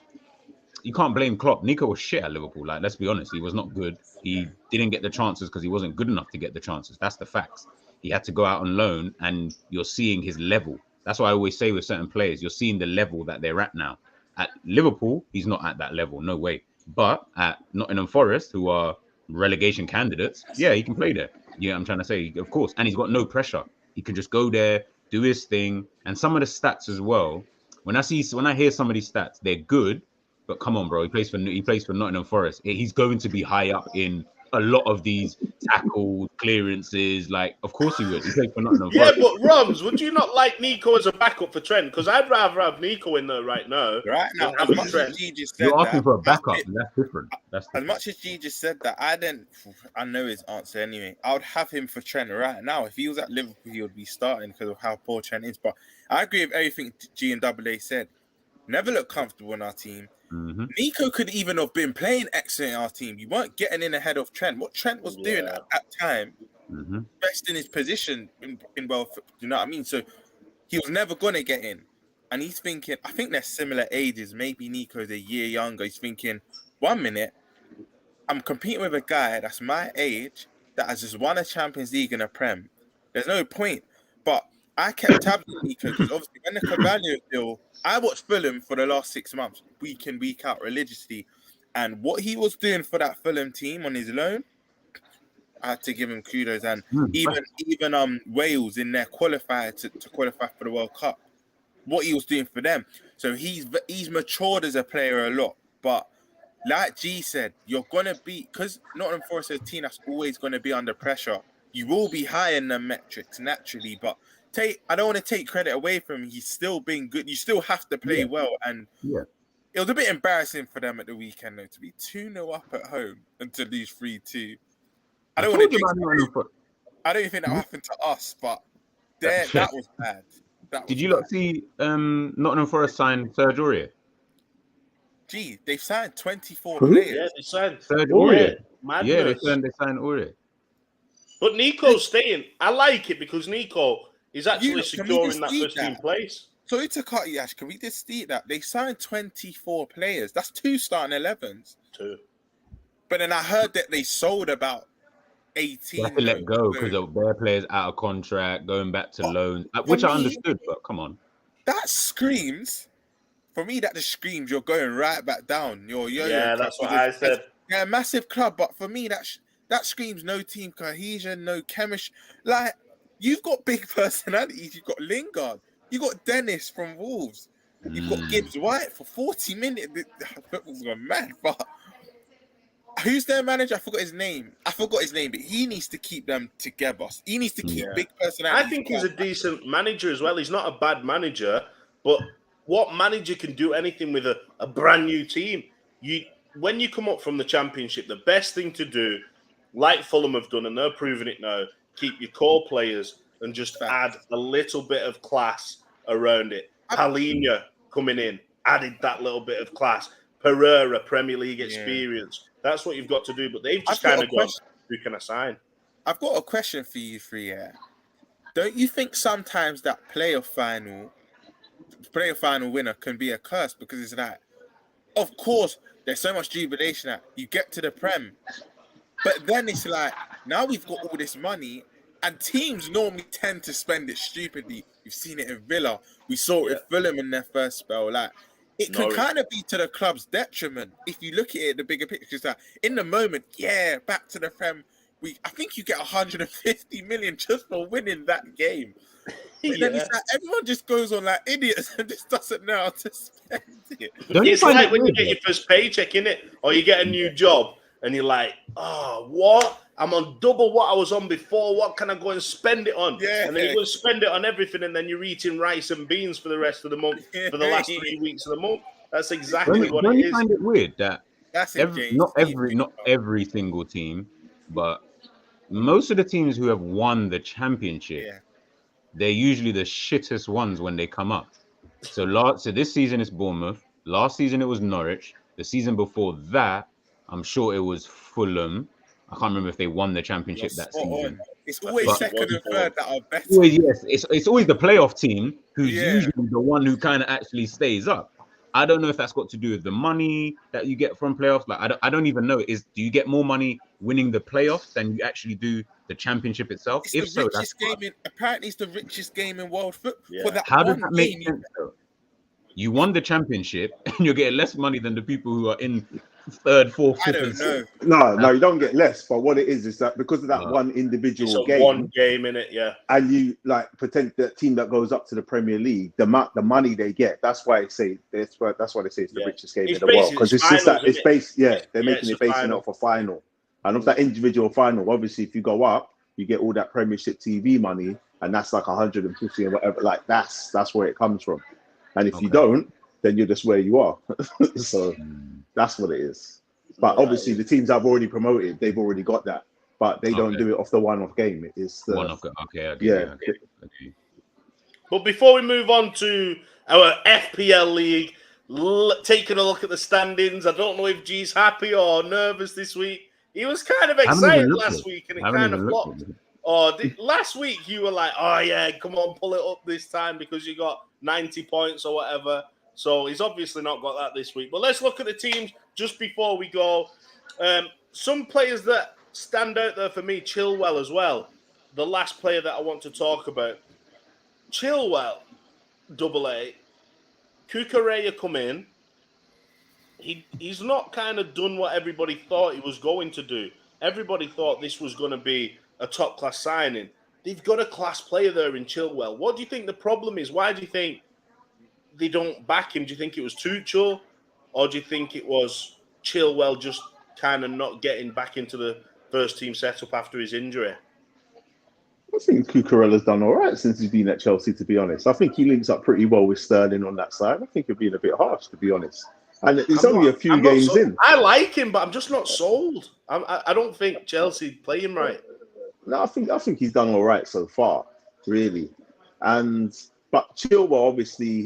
you can't blame Klopp. Nico was shit at Liverpool. Like, let's be honest, he was not good. He didn't get the chances because he wasn't good enough to get the chances. That's the facts. He had to go out on loan, and you're seeing his level. That's why I always say with certain players, you're seeing the level that they're at now. At Liverpool, he's not at that level, no way. But at Nottingham Forest, who are relegation candidates, yeah, he can play there. Yeah, I'm trying to say, of course. And he's got no pressure. He can just go there, do his thing. And some of the stats as well, when I hear some of these stats, they're good. But come on, bro, he plays for Nottingham Forest. He's going to be high up in a lot of these tackles, clearances. Like, of course he would. He plays for Nottingham Forest. Yeah, but Romz, would you not like Nico as a backup for Trent? Because I'd rather have Nico in there right now. Right now, as much as G just said You're asking that, for a backup, and that's different. As much as G just said that, I know his answer anyway. I would have him for Trent right now. If he was at Liverpool, he would be starting because of how poor Trent is. But I agree with everything G and AA said. Never looked comfortable in our team. Mm-hmm. Nico could even have been playing excellent in our team. You weren't getting in ahead of Trent. What Trent was doing at that time, best in his position in well, you know what I mean? So he was never going to get in. And he's thinking, I think they're similar ages. Maybe Nico's a year younger. He's thinking, 1 minute, I'm competing with a guy that's my age that has just won a Champions League and a Prem. There's no point. But I kept tabs on Nico because obviously when the Carvalho deal, I watched Fulham for the last 6 months, week in, week out, religiously. And what he was doing for that Fulham team on his loan, I had to give him kudos. And even Wales in their qualifier to qualify for the World Cup, what he was doing for them. So he's matured as a player a lot. But like G said, you're going to be, because Nottingham Forest is a team that's always going to be under pressure, you will be high in the metrics naturally, but I don't want to take credit away from him. He's still been good. You still have to play well. And it was a bit embarrassing for them at the weekend, though, to be 2-0 up at home and to lose 3-2. I don't think that happened to us, but that was bad. Did you not see Nottingham Forest sign Serge Aurier? Gee, they've signed 24 players. Yeah, they signed Serge Aurier. Madness. Yeah, they signed Aurier. But Nico's staying. I like it because Nico is actually securing that first team place. Sorry to cut you, Ash. Can we just state that? They signed 24 players. That's 2 starting 11s. 2. But then I heard that they sold about 18. They have to let go because of their players out of contract, going back to loans, which I understood, but come on. That screams, for me, that just screams you're going right back down. Yeah, that's what I said. Yeah, a massive club, but for me, that screams no team cohesion, no chemistry. Like, you've got big personalities. You've got Lingard. You've got Dennis from Wolves. You've got Gibbs White for 40 minutes. Football's gone mad, but who's their manager? I forgot his name, but he needs to keep them together. He needs to keep big personalities. I think he's a decent manager as well. He's not a bad manager, but what manager can do anything with a brand new team? When you come up from the Championship, the best thing to do, like Fulham have done, and they're proving it now, keep your core players and just add a little bit of class around it. Palhinha coming in, added that little bit of class. Pereira, Premier League experience. That's what you've got to do. But they've just kind of gone, who can I sign? I've got a question for you three here. Don't you think sometimes that playoff final winner can be a curse? Because it's like, of course, there's so much jubilation that you get to the Prem. But then it's like, now we've got all this money, and teams normally tend to spend it stupidly. We've seen it in Villa. We saw it with Fulham in their first spell. Like, it can kind of be to the club's detriment if you look at it, the bigger picture. Because like, in the moment, back to the Prem. I think you get 150 million just for winning that game. But then it's like everyone just goes on like idiots and just doesn't know how to spend it. It's like when you get your first paycheck, innit? Or you get a new job and you're like, oh, what? I'm on double what I was on before. What can I go and spend it on? Yeah. And then you go and spend it on everything, and then you're eating rice and beans for the rest of the month, for the last 3 weeks of the month. That's exactly what it is. Don't you find it weird that not every single team, but most of the teams who have won the Championship, they're usually the shittest ones when they come up. So this season it's Bournemouth. Last season it was Norwich. The season before that, I'm sure it was Fulham. I can't remember if they won the Championship that season. It's always second and third that are better. It's always the playoff team who's usually the one who kind of actually stays up. I don't know if that's got to do with the money that you get from playoffs. Like, I don't even know. Do you get more money winning the playoffs than you actually do the championship itself? It's If the so, richest game in. Apparently, it's the richest game in world football. Yeah. For that how does one that make game, sense? Though? You won the championship, and you're getting less money than the people who are in third, fourth, I fifth, don't and know. sixth. No, you don't get less. But what it is that because of that one It's individual a game, one game in it, yeah. and you like pretend that team that goes up to the Premier League, the money they get. That's why they say it's the Yeah. richest game It's in the world basically- because it's it's just that finals, it's based. Yeah, they're Yeah, making it's it a basing final. off a final, and of that individual final, obviously, if you go up, you get all that Premiership TV money, and that's like 150 and whatever. Like that's where it comes from, and if you don't, then you're just where you are. So that's what it is. But obviously, the teams I've already promoted, they've already got that, but they don't do it off the one-off game. It's the One of the okay, I get yeah. you. Okay. But before we move on to our FPL league, taking a look at the standings, I don't know if G's happy or nervous this week. He was kind of excited last week, and it kind of flopped. Last week you were like, "Oh yeah, come on, pull it up this time because you got 90 points or whatever." So he's obviously not got that this week. But let's look at the teams just before we go. Some players that stand out there for me, Chilwell as well. The last player that I want to talk about. Chilwell, AA. Kukureya come in. He's not kind of done what everybody thought he was going to do. Everybody thought this was going to be a top-class signing. They've got a class player there in Chilwell. What do you think the problem is? Why do you think they don't back him? Do you think it was Tuchel? Or do you think it was Chilwell just kind of not getting back into the first team setup after his injury? I think Cucurella's done all right since he's been at Chelsea, to be honest. I think he links up pretty well with Sterling on that side. I think he'll be a bit harsh, to be honest. And it's only a few games in. I like him, but I'm just not sold. I don't think Chelsea play him right. No, I think he's done all right so far, really. But Chilwell, obviously,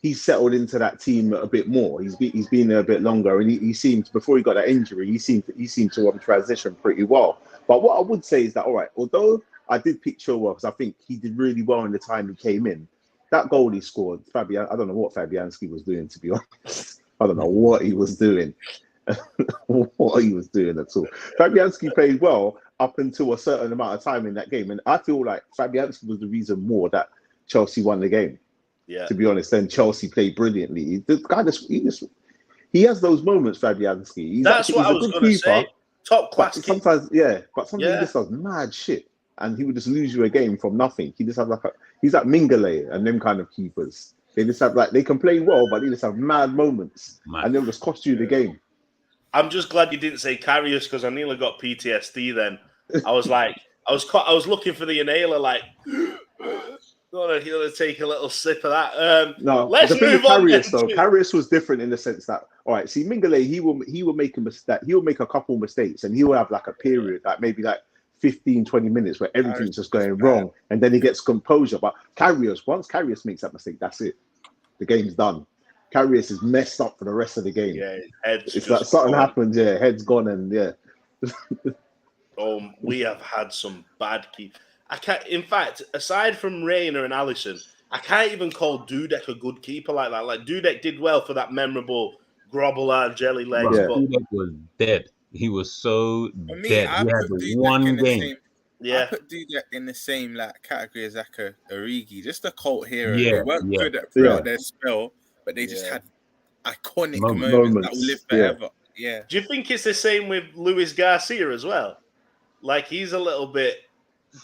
he's settled into that team a bit more. He's been there a bit longer, and he seemed, before he got that injury, he seemed to transition pretty well. But what I would say is that, all right, although I did pick Chilwell because I think he did really well in the time he came in, that goal he scored, I don't know what Fabianski was doing, to be honest. I don't know what he was doing. What he was doing at all. Fabianski played well up until a certain amount of time in that game. And I feel like Fabianski was the reason more that Chelsea won the game. Yeah. To be honest, then Chelsea played brilliantly. The guy he has those moments, Fabianski. That's what I was going to say. Top class. Sometimes he just does mad shit, and he would just lose you a game from nothing. He just have he's like Mingale and them kind of keepers. They just have they can play well, but they just have mad moments, and they'll just cost you the game. I'm just glad you didn't say Karius because I nearly got PTSD. Then I was like, I was looking for the inhaler, like. He'll take a little sip of that. No, let's move on. Karius, though. Karius was different in the sense that, all right, see, Mingale, he will make a mistake. He'll make a couple mistakes, and he will have like a period, like maybe like 15, 20 minutes where everything's just going wrong, and then he gets composure. But once Karius makes that mistake, that's it. The game's done. Karius is messed up for the rest of the game. Yeah, it's like something happens. Yeah, head's gone, and yeah. We have had some bad keep. I can't. In fact, aside from Reina and Alisson, I can't even call Dudek a good keeper like that. Like Dudek did well for that memorable Grobbelaar jelly legs. Yeah. But Dudek was dead. He was so dead. He had one game. I put Dudek in the same category as Aka Origi, just a cult hero. They weren't good at throughout their spell, but they just had iconic moments that will live forever. Yeah. Do you think it's the same with Luis Garcia as well? Like he's a little bit.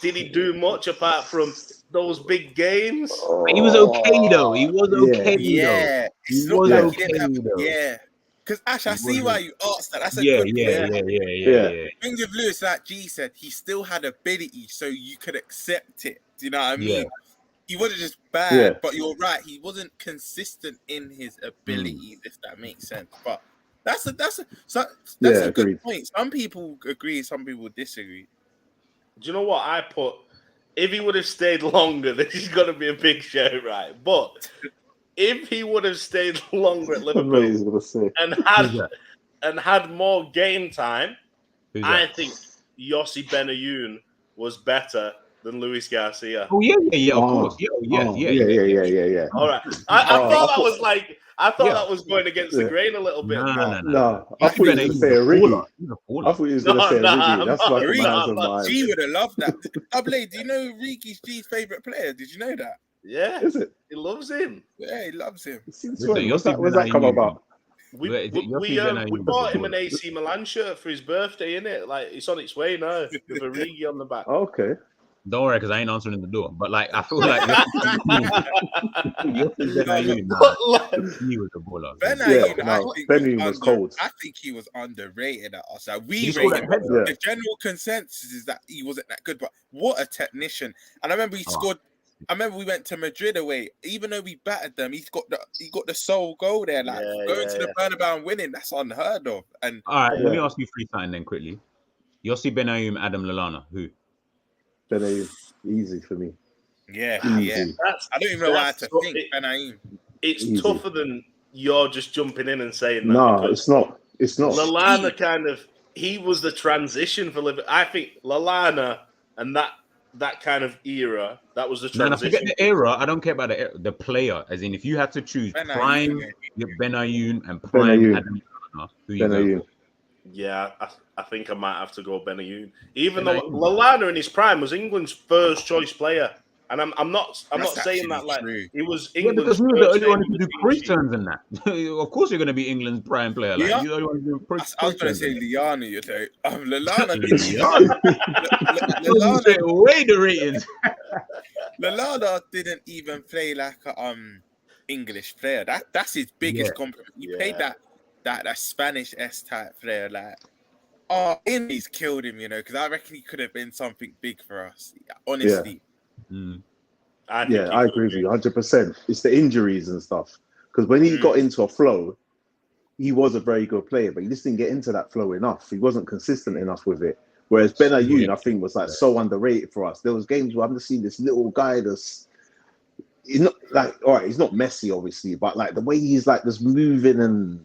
Did he do much apart from those big games? He was okay though. He was okay though. Yeah, he was okay though. Yeah, because Ash, I see why you asked that. That's a good point. Yeah. Thing with Lewis, like G said, he still had ability, so you could accept it. Do you know what I mean? Yeah. He wasn't just bad, but you're right. He wasn't consistent in his abilities, if that makes sense. But that's a good point. Some people agree, some people disagree. Do you know what I put? If he would have stayed longer, this is going to be a big show, right? But if he would have stayed longer at Liverpool and had more game time, I think Yossi Benayoun was better than Luis Garcia. Oh yeah, of Oh, course. Yeah. All right. I thought that was like, I thought Yeah. that was going against the grain a little bit. No. No, I thought you were going to say Origi. I thought you was going to say Origi. That's like a man's of mine. G would have loved that. Double, do you know Origi's G's favourite player? Did you know that? Yeah. Is it? He loves him. Yeah, he loves him. Since when? What's that come about? We bought him an AC Milan shirt for his birthday, innit? Like, it's on its way now with Origi on the back. Okay. Don't worry, because I ain't answering the door. But like, I feel like he was a baller. Benayoun was cold. I think he was underrated at us. Like, we He rated scored him. a header. The general consensus is that he wasn't that good, but what a technician! And I remember he scored. I remember we went to Madrid away. Even though we battered them, he got the sole goal there. Like going to the Bernabeu and winning, that's unheard of. And all right, let me ask you three something then quickly. Yossi Benayoun, Adam Lallana, who? Benayoun, easy for me. Yeah. I don't even know how to think. Benayoun. It's easy. Tougher than you're just jumping in and saying that. No, it's not. It's not. Lallana he was the transition for Liverpool. I think Lallana and that kind of era, that was the transition. No, forget the era. I don't care about the player. As in, if you had to choose prime Benayoun and prime Adam Lallana, who you go for? Yeah, I think I might have to go Benayoun. Even though Lallana in his prime was England's first choice player, and I'm not saying that like he was England's because we were the only one to do pre turns in that. Of course, you're going to be England's prime player. Like, you're the only one to do pre. I was going to say Liana. You know, Lallana. Lallana way the ratings. Lallana didn't even play like a English player. That's his biggest compliment. He played that Spanish S type player. Like, Indies killed him, you know, because I reckon he could have been something big for us. Honestly. I agree with you 100%. It's the injuries and stuff. Because when he got into a flow, he was a very good player, but he just didn't get into that flow enough. He wasn't consistent enough with it. Whereas Benayoun, I think, was like so underrated for us. There was games where I'm just seeing this little guy he's not like, all right, he's not Messi, obviously, but like the way he's like just moving and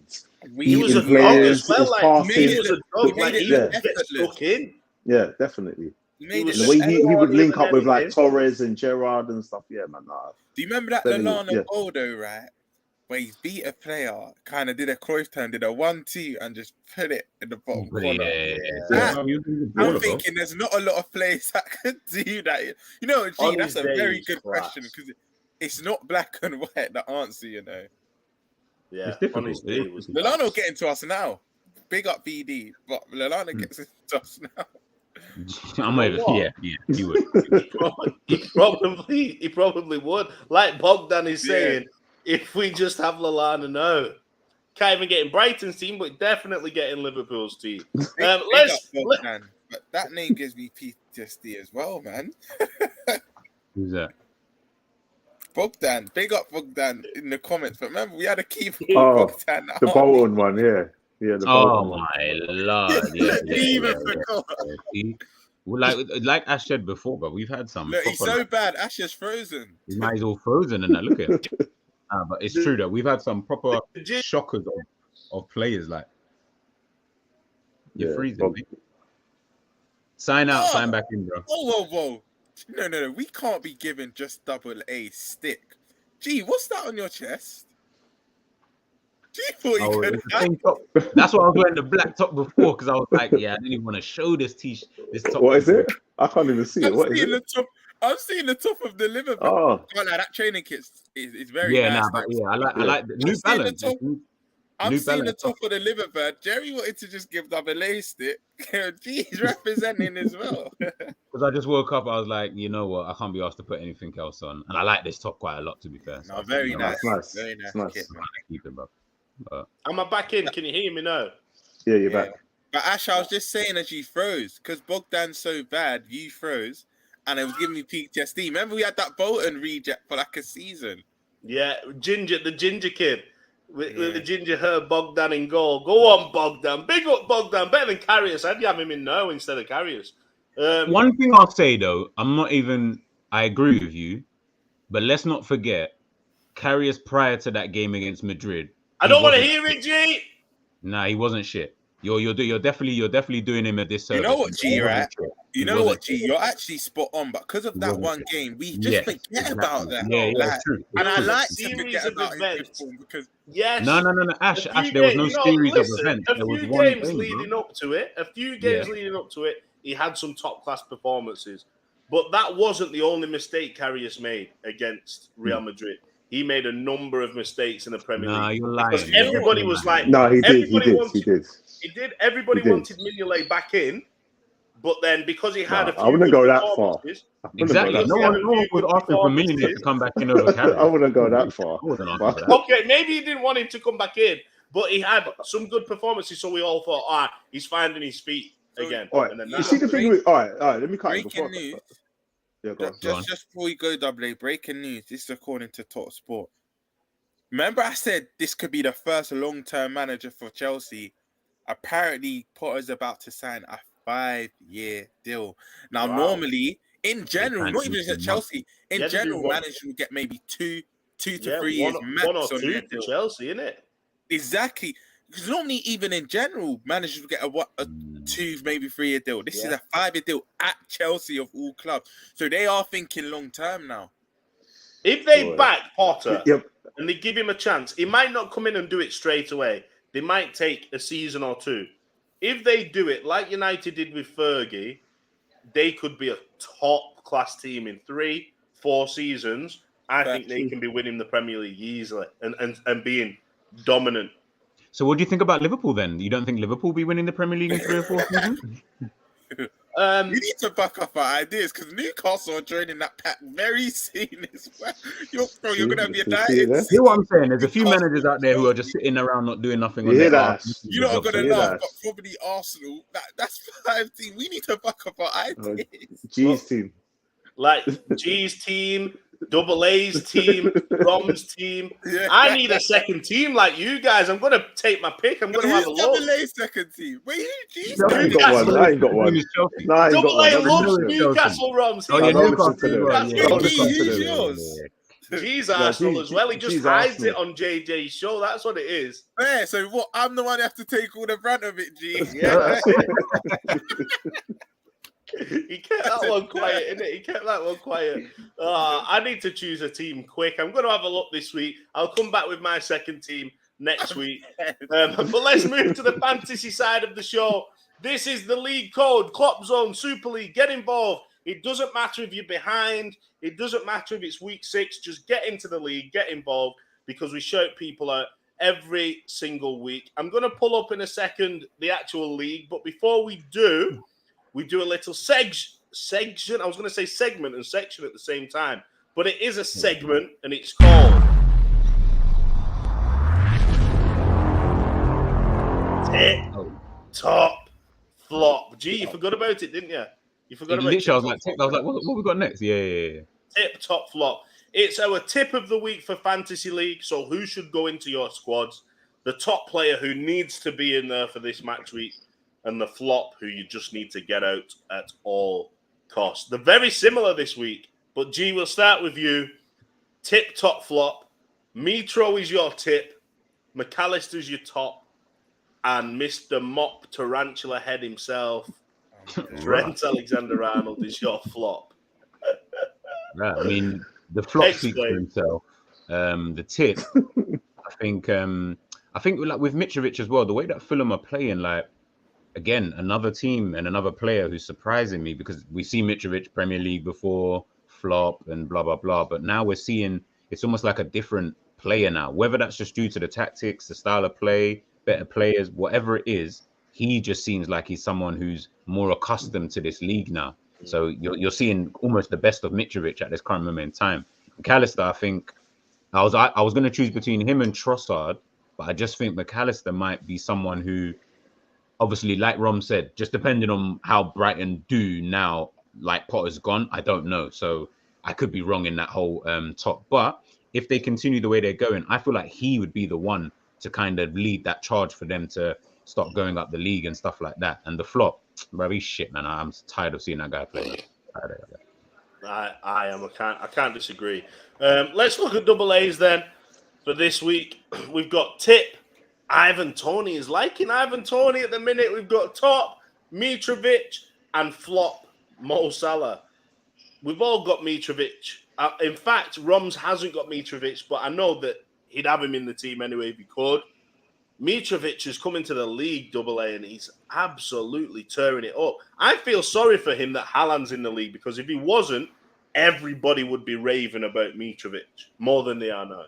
he was a dog as well. Like, he was a dog. Like, he would get stuck in. Yeah, definitely. The way he would link up with like Torres and Gerrard and stuff. Yeah, man. Do you remember that Lallana goal though, right? Where he beat a player, kind of did a Cruyff turn, did a 1-2 and just put it in the bottom corner. I'm thinking there's not a lot of players that could do that. You know, that's a very good question because it's not black and white, the answer, you know. Yeah, honestly. Lallana will get into us now. Big up BD, but Lallana gets into us now. He would. He probably would. Like Bogdan is saying, if we just have Lallana now, can't even get in Brighton's team, but definitely get in Liverpool's team. But that name gives me PTSD as well, man. Who's that? Bogdan, big up Bogdan in the comments. But remember, we had a keeper. Bogdan, the Bolton one, yeah. The Bolton my lord, Like Ash said before, but we've had some. Look, he's so bad. Ash is frozen. He's all frozen, and look at it. But it's true that we've had some proper shockers of players. Like you're freezing. Sign out, sign back in, bro. Whoa. No. We can't be given just double A stick. Gee, what's that on your chest? That's why I was wearing the black top before, because I was like, I didn't even want to show this top. What is it? I can't even see it. What is it? I'm seeing the top of the Liverpool. That training kit is very nice. I like the New Balance. I'm seeing the top of the Liverpool. Jerry wanted to just give double A stick. He's representing as well. Because I just woke up, I was like, you know what? I can't be asked to put anything else on. And I like this top quite a lot, to be fair. No, very nice. Very nice. Kit, man. Keep it, bro. Am I back in? Can you hear me now? Yeah, you're back. But Ash, I was just saying as you froze, because Bogdan's so bad, you froze, and it was giving me PTSD. Remember we had that Bolton reject for like a season? Yeah, the ginger kid. With the ginger hair, Bogdan in goal. Go on, Bogdan. Big up, Bogdan. Better than Karius. I'd have him in now instead of Karius. One thing I'll say, though, I agree with you, but let's not forget, Karius prior to that game against Madrid. I don't want to hear it, G. Nah, he wasn't shit. You're definitely doing him a disservice. You know what, G, right? You know what, G? Wasn't- You're actually spot on, but because of He that wasn't one fit. game, we just Yes, forget exactly. about that. Yeah, Like, it's true. and I It was a like to series forget of about his good events. form because Yes. No, Ash, A few there was no games- series of listen, events. A There was few one games game, leading bro. up to it. He had some top class performances, but that wasn't the only mistake Karius made against Real Madrid. He made a number of mistakes in the Premier Nah, League you're because lying. everybody was like, No, he did. He did. Everybody He did. wanted Mignolet back in, but then because he had a few I wouldn't good go that far. performances, Exactly. Because No he had one a few was good asking for Millionaire to performances. come back in over Carrick. I wouldn't go that far. I wasn't asking But- for that. Okay, maybe he didn't want him to come back in, but he had some good performances, so we all thought, he's finding his feet again. All right. And then You see the thing with all right. Let me cut it breaking before. news. Yeah, go on. Just before we go, double A, breaking news. This is according to Top Sport. Remember, I said this could be the first long-term manager for Chelsea. Apparently, Potter's about to sign a 5-year deal. Now, Wow. normally, in general, not even just at 18 Chelsea, in Yeah, they do general, one- managers will get maybe two to Yeah, 3 years max one or on two their for deal. Chelsea, innit? Exactly. Because normally, even in general, managers will get a 2, maybe 3-year deal. This is a 5-year deal at Chelsea of all clubs. So they are thinking long term now. If they back Potter Yep. and they give him a chance, he might not come in and do it straight away. They might take a season or two. If they do it like United did with Fergie, they could be a top-class team in 3-4 seasons. I think they can be winning the Premier League easily and being dominant. So what do you think about Liverpool then? You don't think Liverpool will be winning the Premier League in 3 or 4 seasons? We need to back up our ideas because Newcastle are joining that pack very soon as well. You're going to be United. Hear what I'm saying? There's a few managers out there who are just sitting around not doing nothing on You hear their that? arse. You're not going to laugh, but probably Arsenal. That's 5 teams. We need to back up our ideas. G's team. Like G's team, Double A's team, Romz team. I need a second team like you guys. I'm going to take my pick. I'm going to have a look. Double A second team. Wait, G's I ain't got one. I ain't got one. No, I ain't got Double A one. loves Newcastle, Romz. Oh, yeah, Don't Newcastle listen to as them. well. Don't Yeah. listen to Who's them. yours? G's Arsenal as well. He just G's hides Arsenal. it on JJ's show. That's what it is. Yeah, so what? I'm the one who have to take all the brunt of it, G. Yeah. He kept that one quiet, innit? He kept that one quiet. I need to choose a team quick. I'm going to have a look this week. I'll come back with my second team next week. But let's move to the fantasy side of the show. This is the league code, Kloppzone, Super League. Get involved. It doesn't matter if you're behind. It doesn't matter if it's week 6. Just get into the league, get involved, because we shout people out every single week. I'm going to pull up in a second the actual league. But before we do a little section. I was going to say segment and section at the same time, but it is a segment, and it's called Tip Top Flop. Gee, you forgot about it, didn't you? You forgot about it. I was like, what we got next? Yeah. Tip Top Flop. It's our tip of the week for Fantasy League. So who should go into your squads? The top player who needs to be in there for this match week, and the flop who you just need to get out at all costs. They're very similar this week, but G, we'll start with you. Tip, top, flop. Mitro is your tip. McAllister's your top. And Mr. Mop Tarantula Head himself, Trent Alexander-Arnold, is your flop. Right. I mean, the flop speaks for himself. The tip, I think like with Mitrovic as well, the way that Fulham are playing, like, again, another team and another player who's surprising me, because we see Mitrovic Premier League before, flop and blah, blah, blah. But now we're seeing it's almost like a different player now. Whether that's just due to the tactics, the style of play, better players, whatever it is, he just seems like he's someone who's more accustomed to this league now. So you're seeing almost the best of Mitrovic at this current moment in time. McAllister, I think, I was going to choose between him and Trossard, but I just think McAllister might be someone who, obviously, like Rom said, just depending on how Brighton do now, like Potter's gone, I don't know. So I could be wrong in that whole top. But if they continue the way they're going, I feel like he would be the one to kind of lead that charge for them to start going up the league and stuff like that. And the flop, bro, he's shit, man. I'm tired of seeing that guy play. I am. I can't disagree. Let's look at double A's then for this week. We've got tip, Ivan Toney is liking Ivan Toney at the minute. We've got top, Mitrovic, and flop, Mo Salah. We've all got Mitrovic. In fact, Romz hasn't got Mitrovic, but I know that he'd have him in the team anyway if he could. Mitrovic has come into the league, double A, and he's absolutely tearing it up. I feel sorry for him that Haaland's in the league, because if he wasn't, everybody would be raving about Mitrovic more than they are now.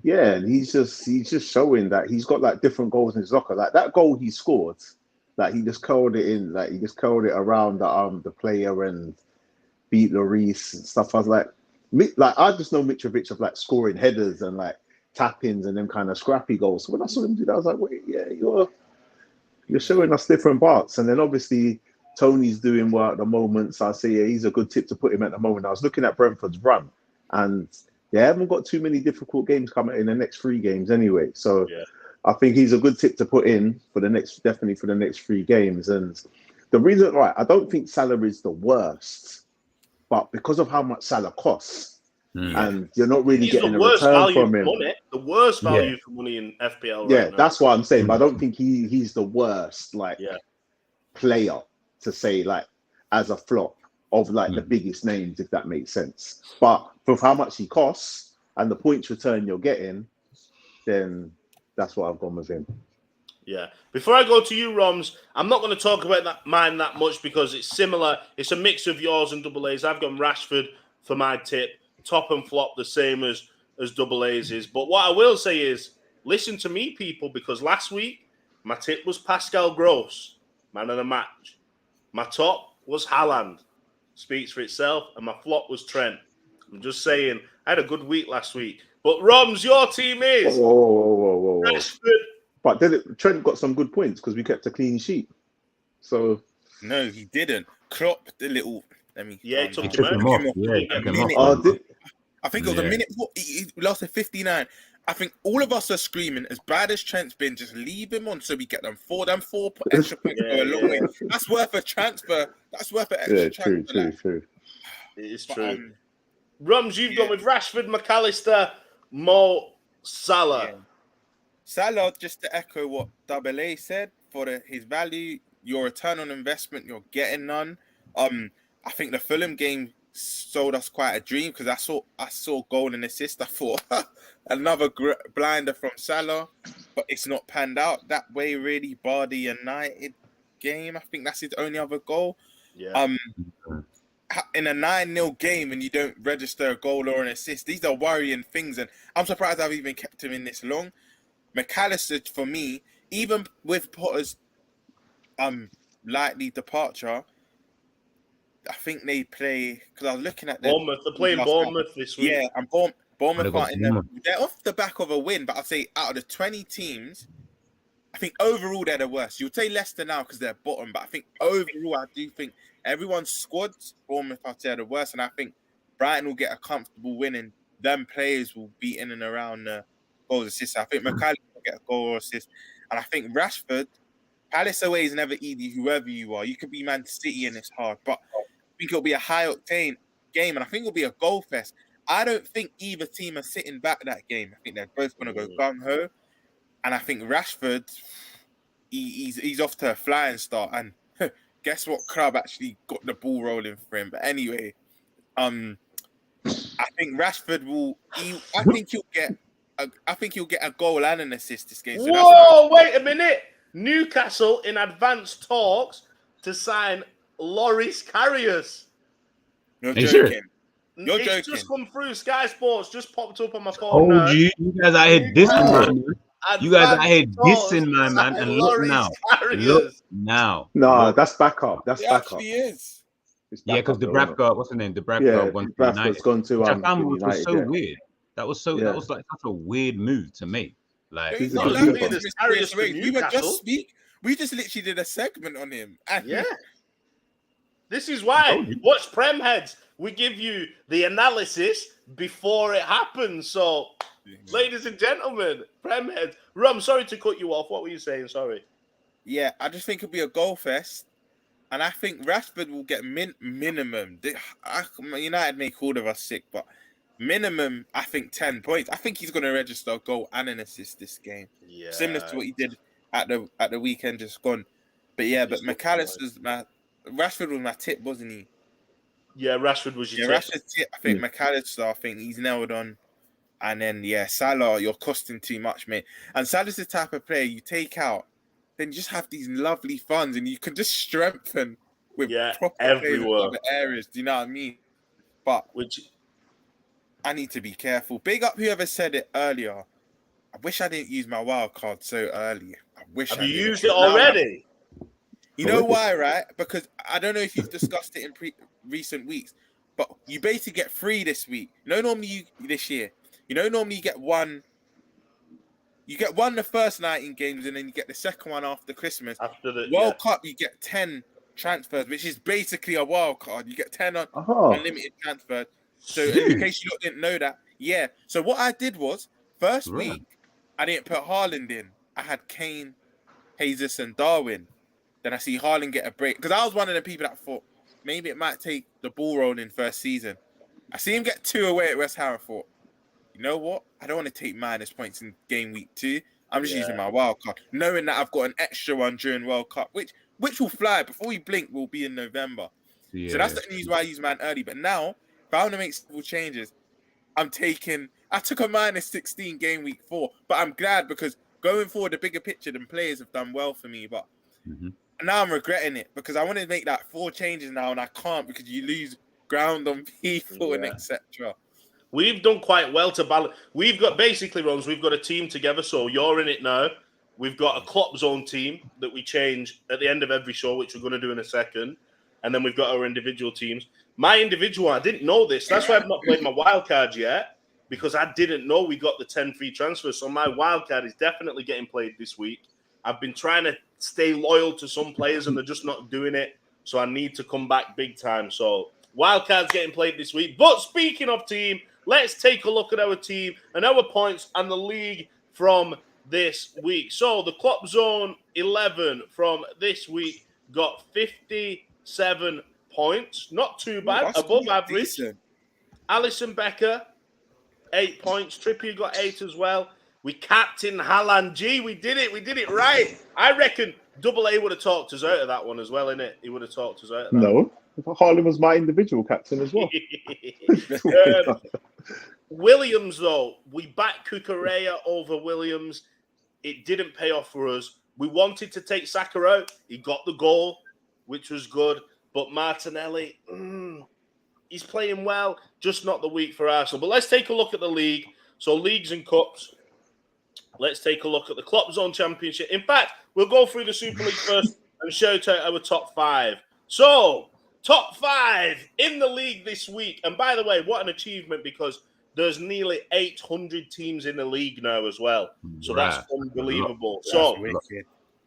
Yeah, and he's just showing that he's got like different goals in his locker. Like that goal he scored, like he just curled it in, like he just curled it around the player and beat Lloris and stuff. I was like I just know Mitrovic of like scoring headers and like tap-ins and them kind of scrappy goals. So when I saw him do that, I was like, wait, yeah, you're showing us different parts. And then obviously Tony's doing well at the moment, so I say yeah, he's a good tip to put him at the moment. I was looking at Brentford's run, and they haven't got too many difficult games coming in the next 3 games anyway. So yeah. I think he's a good tip to put in for the next 3 games. And the reason, right, I don't think Salah is the worst, but because of how much Salah costs, and you're not really getting a return from him. The worst value for money in FPL. Yeah, that's what I'm saying. But I don't think he's the worst player to say like as a flop of like the biggest names, if that makes sense. But for how much he costs and the points return you're getting, then that's what I've gone with him. Yeah. Before I go to you, Romz, I'm not going to talk about mine that much because it's similar. It's a mix of yours and double A's. I've gone Rashford for my tip. Top and flop the same as double A's is. But what I will say is, listen to me, people, because last week my tip was Pascal Gross, man of the match. My top was Haaland. Speaks for itself. And my flop was Trent. I'm just saying, I had a good week last week. But Romz, your team is whoa. Rashford. But Trent got some good points because we kept a clean sheet. So no, he didn't. Klopp the little. He took him off. I think it was a minute. He lasted 59. I think all of us are screaming, as bad as Trent's been, just leave him on so we get them 4 extra points go a long way. That's worth a transfer. That's worth an extra transfer. True. It is true. Romz, you've gone with Rashford, McAllister, Mo, Salah. Yeah. Salah, just to echo what Double A said, for his value, your return on investment, you're getting none. I think the Fulham game sold us quite a dream because I saw goal and assist. I thought another blinder from Salah, but it's not panned out that way really. Bar the United game, I think that's his only other goal. Yeah. In a 9-0 game and you don't register a goal or an assist, these are worrying things, and I'm surprised I've even kept him in this long. McAllister, for me, even with Potter's likely departure, I think they play, because I was looking at them. Bournemouth. They're playing Bournemouth this week. Yeah, and Bournemouth they're off the back of a win, but I'd say out of the 20 teams, I think overall they're the worst. You'll say Leicester now because they're bottom, but I think overall I do think everyone's squads, Bournemouth, I'd say, are the worst, and I think Brighton will get a comfortable win, and them players will be in and around the goals assists. I think McAllister will get a goal or assist, and I think Rashford, Palace away is never easy, whoever you are. You could be Man City and it's hard, but I think it'll be a high-octane game, and I think it'll be a goal fest. I don't think either team are sitting back that game. I think they're both going to go gung-ho, and I think Rashford, he's off to a flying start, and guess what club actually got the ball rolling for him? But anyway, I think Rashford will. I think he'll get a goal and an assist this game. So whoa! Wait a minute. Newcastle in advanced talks to sign Loris Karius. You're joking. You're joking. It's just come through. Sky Sports just popped up on my phone. Told now. You guys out here dissing, man. You guys out here dissing, man. And look now. Look now. No, that's backup. That's backup. Actually is. Yeah, because Dubravka, what's the name? Dubravka went to United. Gone to which I found was so weird. That was like such a weird move to make. Like, we just literally did a segment on him. Yeah. This is why. Watch Prem Heads. We give you the analysis before it happens. So, ladies and gentlemen, Prem Heads. Rum, sorry to cut you off. What were you saying? Sorry. Yeah, I just think it'll be a goal fest. And I think Rashford will get minimum. United make all of us sick, but minimum, I think 10 points. I think he's going to register a goal and an assist this game, Yeah. similar to what he did at the weekend just gone. But yeah, but McAllister's Rashford was my tip, wasn't he? Yeah, Rashford was your tip. Rashford's tip. I think McAllister, I think he's nailed on. And then Salah, you're costing too much, mate. And Salah's the type of player you take out, then you just have these lovely funds, and you can just strengthen with proper players in other areas. Do you know what I mean? But I need to be careful. Big up whoever said it earlier. I wish I didn't use my wild card so early. Have you used it already? You know why, right? Because I don't know if you've discussed it in recent weeks, but you basically get 3 this week. Normally this year. Normally you get one. You get one the first 19 games, and then you get the second one after Christmas. After the World Cup, you get 10 transfers, which is basically a wild card. You get 10 unlimited transfers. So in case you didn't know that, So what I did was, first week, I didn't put Haaland in. I had Kane, Jesus, and Darwin. Then I see Haaland get a break. Because I was one of the people that thought, maybe it might take the ball rolling first season. I see him get 2 away at West Ham. I thought, you know what? I don't want to take minus points in game week 2. I'm just using my wild card, knowing that I've got an extra one during World Cup, which will fly. Before we blink, will be in November. Yeah. So that's the reason why I use mine early. But now, if I want to make several changes, I took a minus 16 game week 4, but I'm glad because going forward, the bigger picture, the players have done well for me. But now I'm regretting it because I want to make that 4 changes now, and I can't because you lose ground on people and etc. We've done quite well to balance. We've got basically, Romz, we've got a team together. So you're in it now. We've got a Kloppzone team that we change at the end of every show, which we're going to do in a second. And then we've got our individual teams. My individual, I didn't know this. That's why I've not played my wild card yet, because I didn't know we got the 10 free transfers. So my wild card is definitely getting played this week. I've been trying to stay loyal to some players and they're just not doing it. So I need to come back big time. So wild card's getting played this week. But speaking of team, let's take a look at our team and our points and the league from this week. So the Kloppzone 11 from this week got 57 points. Not too bad. Above average. Decent. Alisson Becker, 8 points. Trippier got 8 as well. We captain Haaland. G, we did it. We did it right. I reckon Double A would have talked us out of that one as well, innit? He would have talked us out of that. No. Haaland was my individual captain as well. Williams, though, we backed Cucurella over Williams. It didn't pay off for us. We wanted to take Saka out. He got the goal, which was good. But Martinelli, he's playing well, just not the week for Arsenal. But let's take a look at the league. So leagues and cups. Let's take a look at the Kloppzone Championship. In fact, we'll go through the Super League first and shout out our top 5. So, top 5 in the league this week. And by the way, what an achievement, because there's nearly 800 teams in the league now as well. So that's unbelievable. So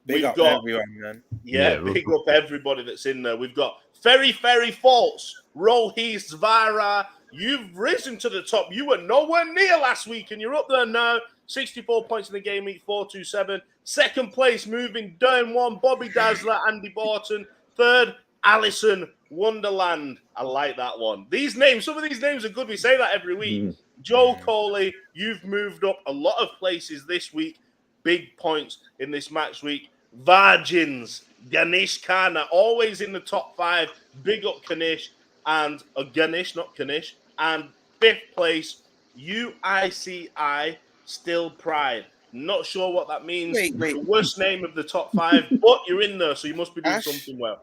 big up everyone, man. Yeah, big up everybody that's in there. We've got Ferry False, Rohis, Zvara. You've risen to the top. You were nowhere near last week, and you're up there now. 64 points in the game week, 427. Second place, moving down 1, Bobby Dazzler, Andy Borton. Third, Alison Wonderland. I like that one. These names, some of these names are good. We say that every week. Joe Coley, you've moved up a lot of places this week. Big points in this match week. Virgins, Ganesh Kana, always in the top 5. Big up Ganesh and Ganesh, not Kanish. And 5th place, UICI, Still Pride. Not sure what that means. Wait. The worst name of the top 5, but you're in there, so you must be doing something well.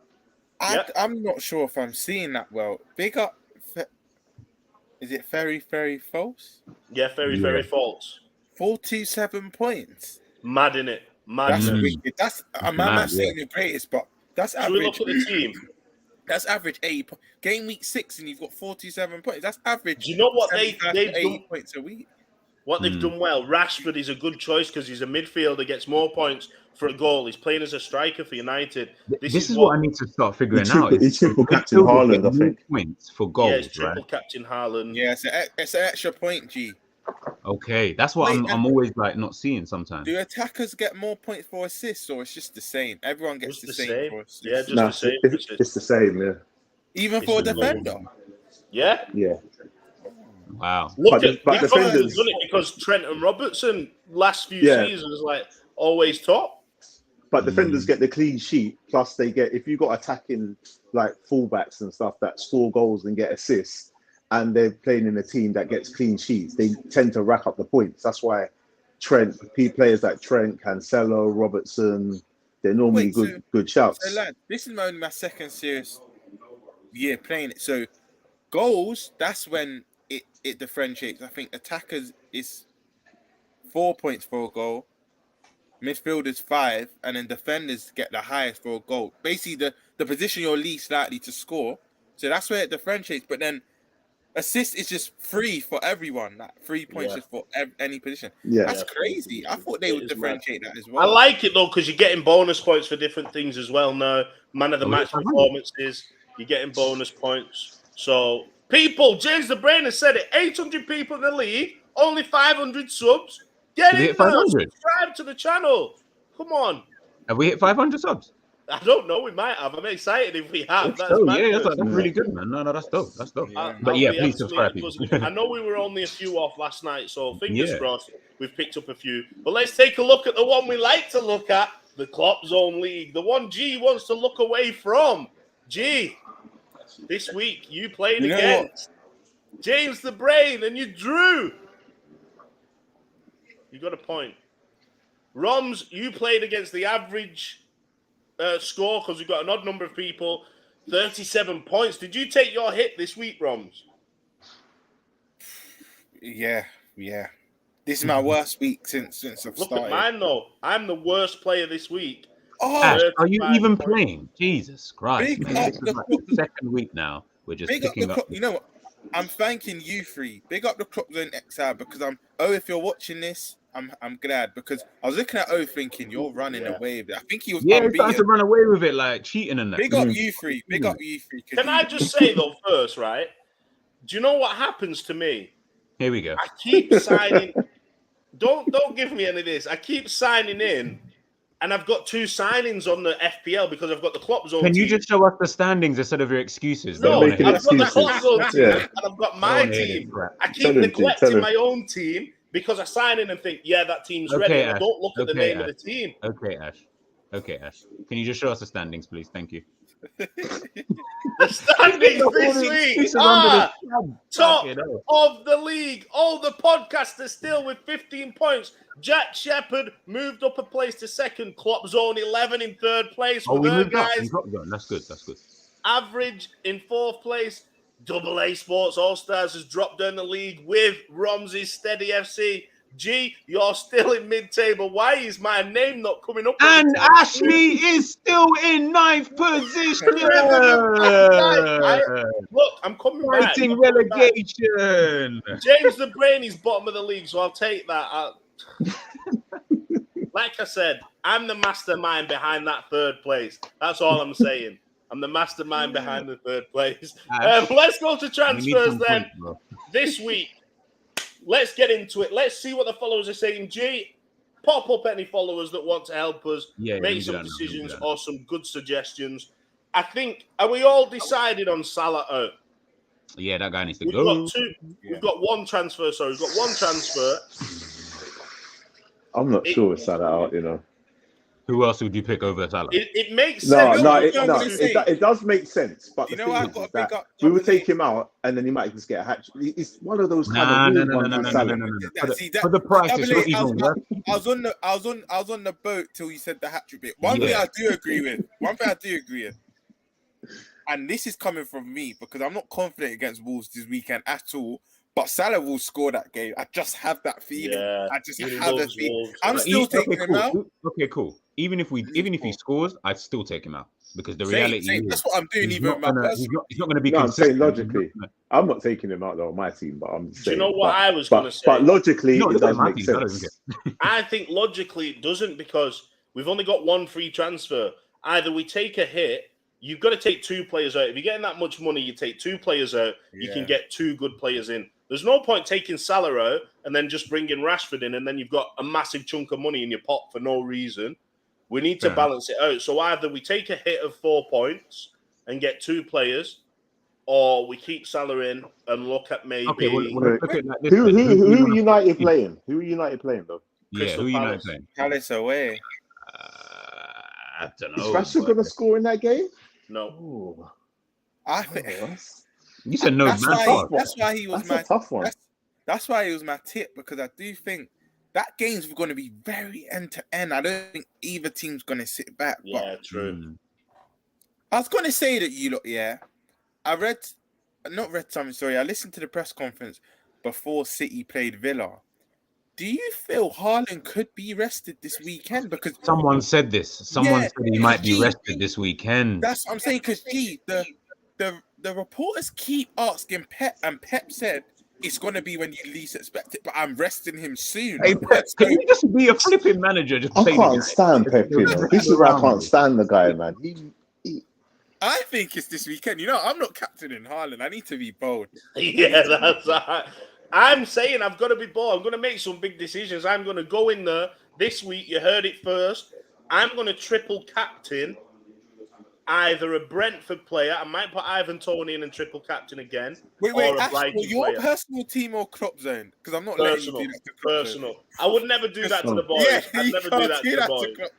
I'm not sure if I'm seeing that well. Big up. Is it Ferry False? Yeah, Ferry False. 47 points. Mad in it. That's wicked. I'm not saying the greatest, but that's average. Should we look at the team? That's average 8 game week 6, and you've got 47 points. That's average. Do you know what they've done? Points a week. What they've done well. Rashford is a good choice because he's a midfielder, gets more points for a goal. He's playing as a striker for United. This is what I need to start figuring out. It's triple captain Haaland, I think. Points for goals, yeah, it's triple captain Haaland. Yeah, it's an extra point, G. Okay, that's what I'm always like not seeing sometimes. Do attackers get more points for assists, or it's just the same? Everyone gets the same for assists. Yeah, just the same. It's the same, yeah. Even for a defender? Yeah. Yeah. Wow. Look But at but he probably defenders- done it because Trent and Robertson last few Yeah. seasons like always top. But defenders get the clean sheet, plus they get, if you got attacking like fullbacks and stuff that score goals and get assists, and they're playing in a team that gets clean sheets, they tend to rack up the points. That's why players like Trent, Cancelo, Robertson, they're normally good shouts. So, lad, this is only my second serious year playing it. So, goals, that's when it differentiates. I think attackers is 4 points for a goal. Midfielders 5, and then defenders get the highest for a goal. Basically, the position you're least likely to score. So that's where it differentiates. But then assist is just free for everyone. Like 3 points just for any position. Yeah. That's crazy. I thought they would differentiate that as I well. like it though because you're getting bonus points for different things as well. Now, man of the match performances, you're getting bonus points. So, people, James the Brain has said it. 800 people in the league, only 500 subs. Get Did we in hit there, 500? subscribe to the channel. Come on. Have we hit 500 subs? I don't know. We might have. I'm excited if we have. That's That's really good, man. No, that's dope. That's dope. But yeah, please subscribe, people. I know we were only a few off last night, so fingers crossed we've picked up a few. But let's take a look at the one we like to look at, the Kloppzone League, the one G wants to look away from. G, this week you played against James the Brain and you drew. You got a point. Romz, you played against the average score because we've got an odd number of people. 37 points. Did you take your hit this week, Romz? Yeah. This is my worst week since I've started. Look at mine, though. I'm the worst player this week. Oh, Ash, are you even points. playing? Jesus Christ. Man. This is like the second week now. We're just picking up. You know what? I'm thanking you three. Big up the Kloppzone XR because if you're watching this, I'm glad because I was looking at thinking you're running away with it. I think he was he's trying unbeaten. to run away with it, like cheating and that. Big up you three. Big up you three. Can I just say, though, first, right? Do you know what happens to me? Here we go. I keep signing. Don't give me any of this. I keep signing in, and I've got 2 signings on the FPL because I've got the Kloppzone. Can you team. just show us the standings instead of your excuses? No, Don't make I've an got the excuses. Kloppzone team, Yeah. and I've got my team. I keep Tell him, neglecting tell him. my own team because I sign in and think, that team's ready. And I Ash. don't look at the name Ash. of the team. Okay, Ash. Can you just show us the standings, please? Thank you. The standings this week are top of the league. All the podcasters still with 15 points. Jack Shepherd moved up a place to second. Kloppzone 11 in third place. Oh, we moved up. guys. That's good. Average in fourth place. Double A Sports All Stars has dropped down the league with Romz's Steady FC. G, you're still in mid-table. Why is my name not coming up? And Ashley is still in 9th position. Look, I'm coming back. Fighting relegation. James the Brain is bottom of the league, so I'll take that. Like I said, I'm the mastermind behind that third place. That's all I'm saying. I'm the mastermind behind the third place. Let's go to transfers then. This week, let's get into it. Let's see what the followers are saying. G, pop up any followers that want to help us make some decisions or some good suggestions. I think, are we all decided on Salah out? Yeah, that guy needs to go. We've got one transfer. Sorry, we've got one transfer. I'm not sure it's Salah out, you know. Who else would you pick over Salah? It makes sense. It does make sense. But you the know, thing I've got is to pick that up. we would take him out, and then he might just get a hat trick. It's one of those kind of weird ones. For the price, it's not even worth. I was on the boat till you said the hat trick bit. One thing I do agree with. And this is coming from me because I'm not confident against Wolves this weekend at all. But Salah will score that game. I just have that feeling. Yeah, I just have a feeling. Wolves. I'm still taking him out. Okay, cool. Even if he scores, I'd still take him out because the reality is that's what I'm doing. Even with my he's not going to be. No, I'm saying consistent. logically, I'm not taking him out though. My team, but I'm. Do you know what I was going to say? But logically, it does make sense. I think logically it doesn't because we've only got one free transfer. Either we take a hit. You've got to take 2 players out. If you're getting that much money, you take 2 players out. You can get 2 good players in. There's no point taking Salah out and then just bringing Rashford in, and then you've got a massive chunk of money in your pot for no reason. We need to balance it out. So either we take a hit of 4 points and get 2 players, or we keep Salah in and look at maybe Okay, well, let's look at it like this. Who then. who wanna- United playing? Who are United playing though? Yeah, Crystal who United Palace. playing? Palace away. I don't Is know. Rashford but- gonna score in that game? No. Oh, I think You said no, that's man. why he was that's my a tough one. that's why he was my tip, because I do think that game's going to be very end to end. I don't think either team's going to sit back. Yeah, But true. I was going to say that I listened to the press conference before City played Villa. Do you feel Haaland could be rested this weekend? Because Someone said this. Someone said he might be rested this weekend. that's what I'm saying. Because the reporters keep asking Pep, and Pep said it's going to be when you least expect it, but I'm resting him soon. Hey, Pep, can you just be a flipping manager? Just I say can't the guy. stand Pep. You know, this is why I can't stand the guy, man. I think it's this weekend. I'm not captaining Haaland. I need to be bold. Yeah, that's I'm saying I've got to be bold. I'm going to make some big decisions. I'm going to go in there this week. You heard it first. I'm going to triple captain either a Brentford player. I might put Ivan Toney in and triple captain again. Wait, or a Ash, Brighton your player. personal team or Kloppzone? Because I'm not letting you do that to Kloppzone. Personal. I would never do that to the boys. Yeah, I'd you never can't do that to the boys. Klopp.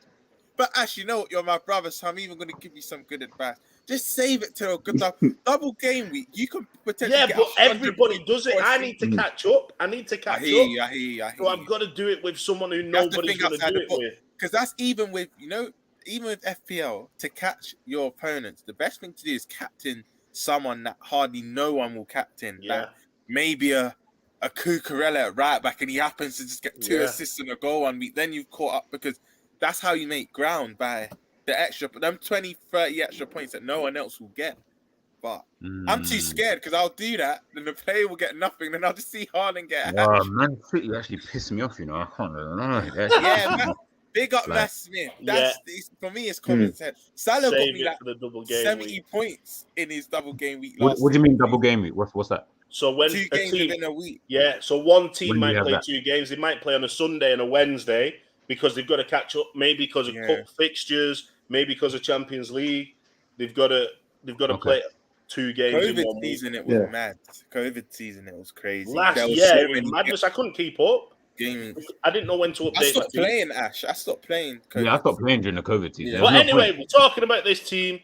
But Ash, you know what? You're my brother, so I'm even going to give you some good advice. Just save it to a good double game week. You can potentially get but 100 everybody does it. I need to catch up. I need to catch I hear up. you. I hear you. So I've got to do it with someone who nobody's going to do it with. Because that's even with FPL, to catch your opponents, the best thing to do is captain someone that hardly no one will captain. Yeah. Like maybe a Cucurella at right back, and he happens to just get 2 assists and a goal 1 week. Then you've caught up, because that's how you make ground, by the extra, them 20, 30 extra points that no one else will get. But I'm too scared, because I'll do that, then the player will get nothing, then I'll just see Haaland get a hat. Man City actually pissed me off, I can't lie. Yeah, man. Big up Matt Smith. For me, it's common sense. Salah got me like the double game 70 week. points in his double game week. What do you mean double game week? What's that? So when 2 games within a week. Yeah, so one team When do you might have play that? 2 games. They might play on a Sunday and a Wednesday because they've got to catch up. Maybe because of cup fixtures. Maybe because of Champions League. They've got to play 2 games in 1 COVID week. season, it was mad. COVID season, it was crazy. Last year, it was madness. I couldn't keep up. Games. I didn't know when to update. I stopped playing, Ash. I stopped playing. Yeah, I stopped playing during the COVID season. Yeah. But anyway, we're talking about this team.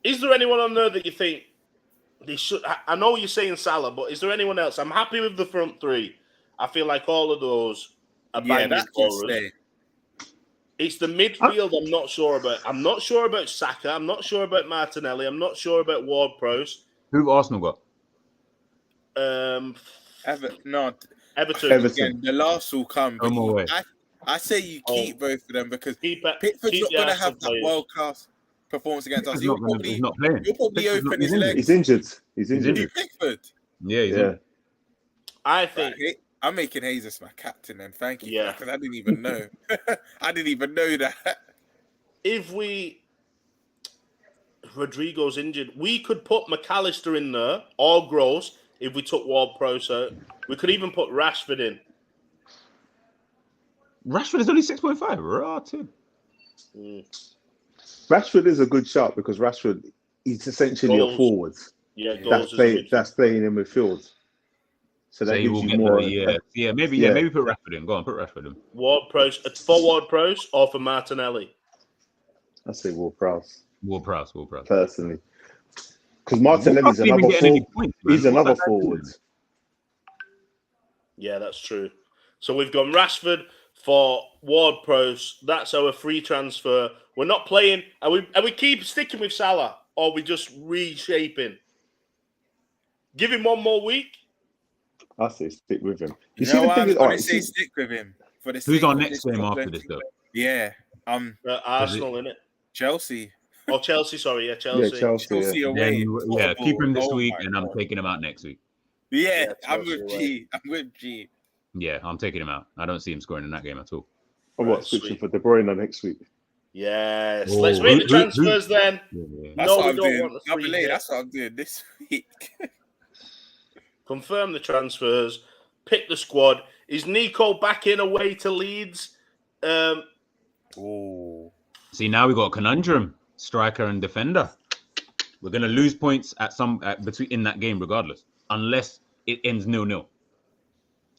Is there anyone on there that you think they should? I know you're saying Salah, but is there anyone else? I'm happy with the front 3. I feel like all of those are banging scorers. It's the midfield I'm not sure about. I'm not sure about Saka. I'm not sure about Martinelli. I'm not sure about Ward-Prowse. Who've Arsenal got? Everton. Again, the last will come. But I say you keep both of them, because Pickford's not going to have that world-class performance against us. He'll probably open his legs. He's injured. He's injured. Pickford. Yeah, he's injured. I think I'm making Jesus my captain, and thank you. Because I didn't even know. I didn't even know that. If Rodrigo's injured, we could put McAllister in there or Gross if we took Ward-Prowse out. We could even put Rashford in. Rashford is only 6.5. Right, too. Rashford is a good shot, because Rashford is essentially a forward. Yeah, that's playing in midfield. So that gives you more. Maybe put Rashford in. Go on, put Rashford in. Ward-Prowse for Ward-Prowse or for Martinelli? I say Ward-Prowse. Ward-Prowse. Personally, because Martinelli's another forward. He's another forward. Yeah, that's true. So we've gone Rashford for Ward-Prowse. That's our free transfer. We're not playing. Are we keep sticking with Salah, or are we just reshaping? Give him 1 more week. I say stick with him. Stick with him. Who's our next game after this, though? Yeah, Arsenal, innit? Chelsea. Oh, Chelsea. Sorry, yeah, Chelsea. Chelsea away. Keep him this week, and I'm taking him out next week. Yeah, I'm with G. Yeah, I'm taking him out. I don't see him scoring in that game at all. Oh, what? Switching for De Bruyne next week. Yes. Let's make the transfers then. Yeah. That's what I'm doing. That's what I'm doing this week. Confirm the transfers. Pick the squad. Is Nico back in away to Leeds? See, now we got a conundrum. Striker and defender. We're going to lose points at between in that game regardless, unless it ends 0-0.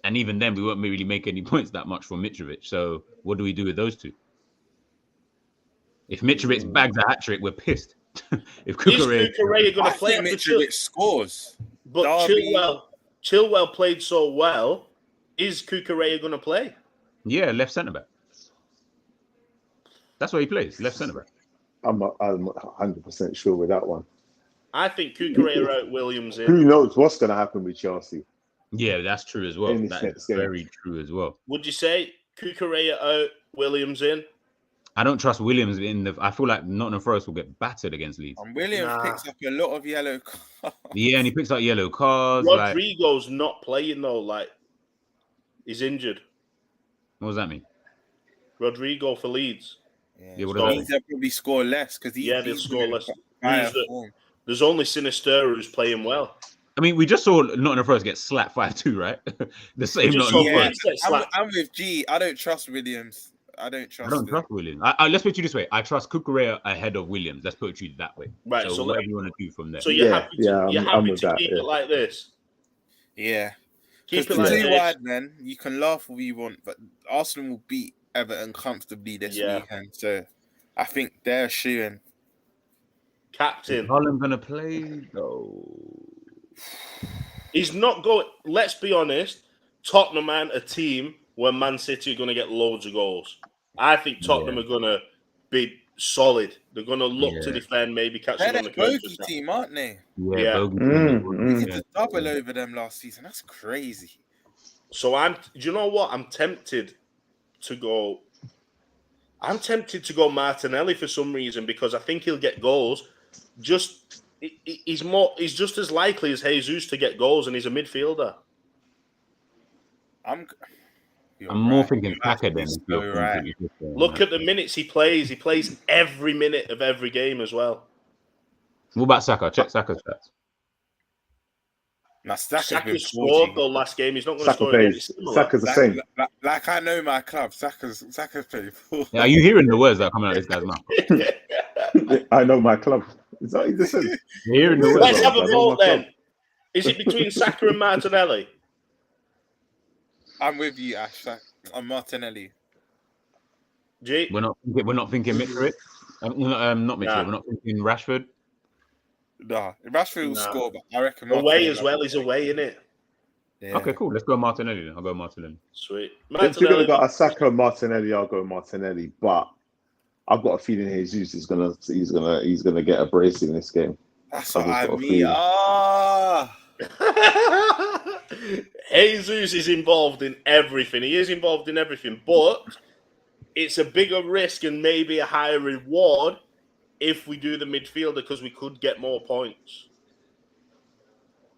And even then, we won't really make any points that much from Mitrovic. So what do we do with those two? If Mitrovic bags a hat trick, we're pissed. If Is Cucurella going to play? Mitrovic scores. But Chilwell played so well. Is Cucurella going to play? Yeah, left centre back. That's where he plays, left centre back. I'm 100% sure with that one. I think Cucurella out, Williams in. Who knows what's going to happen with Chelsea? Yeah, that's true as well. That is very true as well. Would you say Cucurella out, Williams in? I don't trust Williams I feel like Nottingham Forest will get battered against Leeds. And Williams picks up a lot of yellow cards. Yeah, and he picks up yellow cards. Rodrigo's not playing though. Like, he's injured. What does that mean? Rodrigo for Leeds. Yeah, what does that mean? Probably score less because they'll score less. There's only Sinisterra who's playing well. I mean, we just saw Nottingham Forest get slapped 5-2, right? The same Nottingham Forest. I'm with G. I don't trust Williams. I don't trust Williams. Let's put you this way. I trust Cucurella ahead of Williams. Let's put you that way. Right. So whatever you want to do from there. So you're happy to keep it like this? Yeah. Keep it like too this. wide, man. You can laugh all you want, but Arsenal will beat Everton comfortably this weekend. So I think they're shooting. Captain. Is Haaland going to play? No. He's not going. Let's be honest. Tottenham aren't a team where Man City are going to get loads of goals. I think Tottenham are going to be solid. They're going to look to defend, maybe catch them on the bogey team, aren't they? Yeah. They did a double over them last season. That's crazy. So do you know what? I'm tempted to go Martinelli for some reason because I think he'll get goals. He's just as likely as Jesus to get goals, and he's a midfielder. I'm more thinking Saka than Look at the minutes he plays. He plays every minute of every game as well. What about Saka? Check Saka's stats. Now, Saka scored though last game. He's not going to score again. Saka's the same. Like I know my club. Saka's played. Yeah, are you hearing the words that are coming out of this guy's mouth? I know my club. Is that what he just said? You're hearing the words. Let's have a vote then. Is it between Saka and Martinelli? I'm with you, Ash. I'm Martinelli. G? We're not thinking Mitrovic. Not Mitrovic. We're not thinking Rashford. Nah, Rashford will score, but I reckon away as well. He's away, innit? Yeah. Okay, cool. Let's go Martinelli then. I'll go Martinelli. Sweet. If you're gonna go a Saka and Martinelli, I'll go Martinelli. But I've got a feeling Jesus is gonna get a brace in this game. That's what I mean. Jesus is involved in everything. He is involved in everything, but it's a bigger risk and maybe a higher reward if we do the midfielder because we could get more points.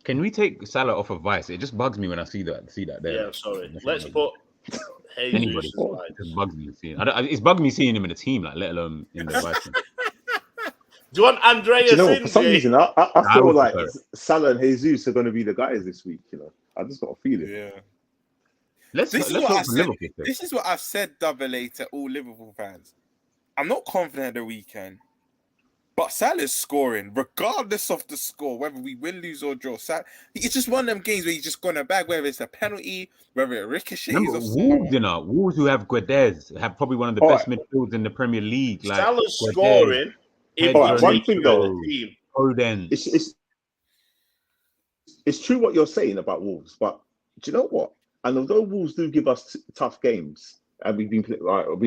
Can we take Salah off of Vice? It just bugs me when I see that there. Yeah, sorry. Let's put Jesus. It just bugs me seeing. It's bugging me seeing him in a team, like let alone in the Vice. Do you want Andreas? Do you know, for some reason, I feel like Salah and Jesus are going to be the guys this week. You know, I just got a feeling. Yeah. This is what I've said, double A, to all Liverpool fans. I'm not confident of the weekend, but Salah's scoring regardless of the score, whether we win, lose, or draw. It's just one of them games where he's just going to bag, whether it's a penalty, whether it ricochets. Wolves who have Guedes have probably one of the best midfields in the Premier League. Like Salah's scoring. One thing though, it's true what you're saying about Wolves, but do you know what? And although Wolves do give us tough games, and we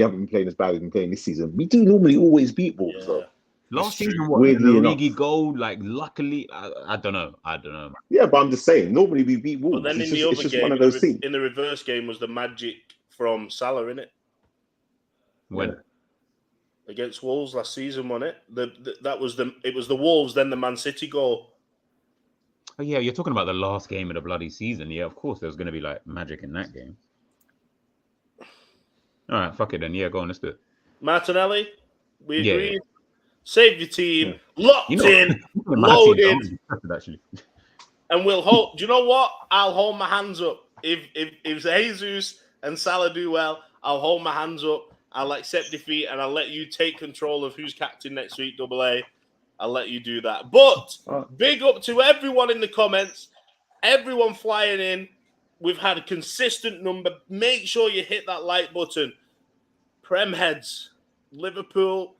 haven't been playing as bad as we've been playing this season, we do normally always beat Wolves. So. Last season, what? The Origi goal, like luckily, I don't know. Yeah, but I'm just saying, normally we beat Wolves. But then in the other game, one of those things. In the reverse game was the magic from Salah, innit? When? Against Wolves last season, wasn't it? It was the Wolves, then the Man City goal. Oh yeah, you're talking about the last game of the bloody season. Yeah, of course there's going to be like magic in that game. All right, fuck it then. Yeah, go on, let's do it. Martinelli, we agree. Yeah. Save your team, locked in, loaded. Actually. And we'll hold. Do you know what? I'll hold my hands up. If Jesus and Salah do well, I'll hold my hands up. I'll accept defeat and I'll let you take control of who's captain next week, Double A. I'll let you do that. But All right. big up to everyone in the comments, everyone flying in. We've had a consistent number. Make sure you hit that like button. Prem heads, Liverpool,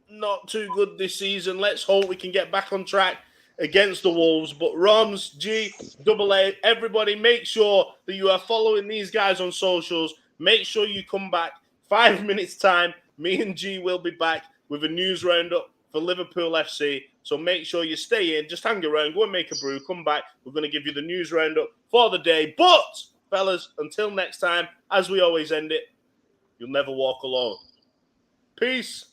not too good this season. Let's hope we can get back on track against the Wolves. But Romz, G, Double A, everybody, make sure that you are following these guys on socials. Make sure you come back. 5 minutes time, me and G will be back with a news roundup for Liverpool FC. So make sure you stay in. Just hang around. Go and make a brew. Come back. We're going to give you the news roundup for the day. But, fellas, until next time, as we always end it, you'll never walk alone. Peace.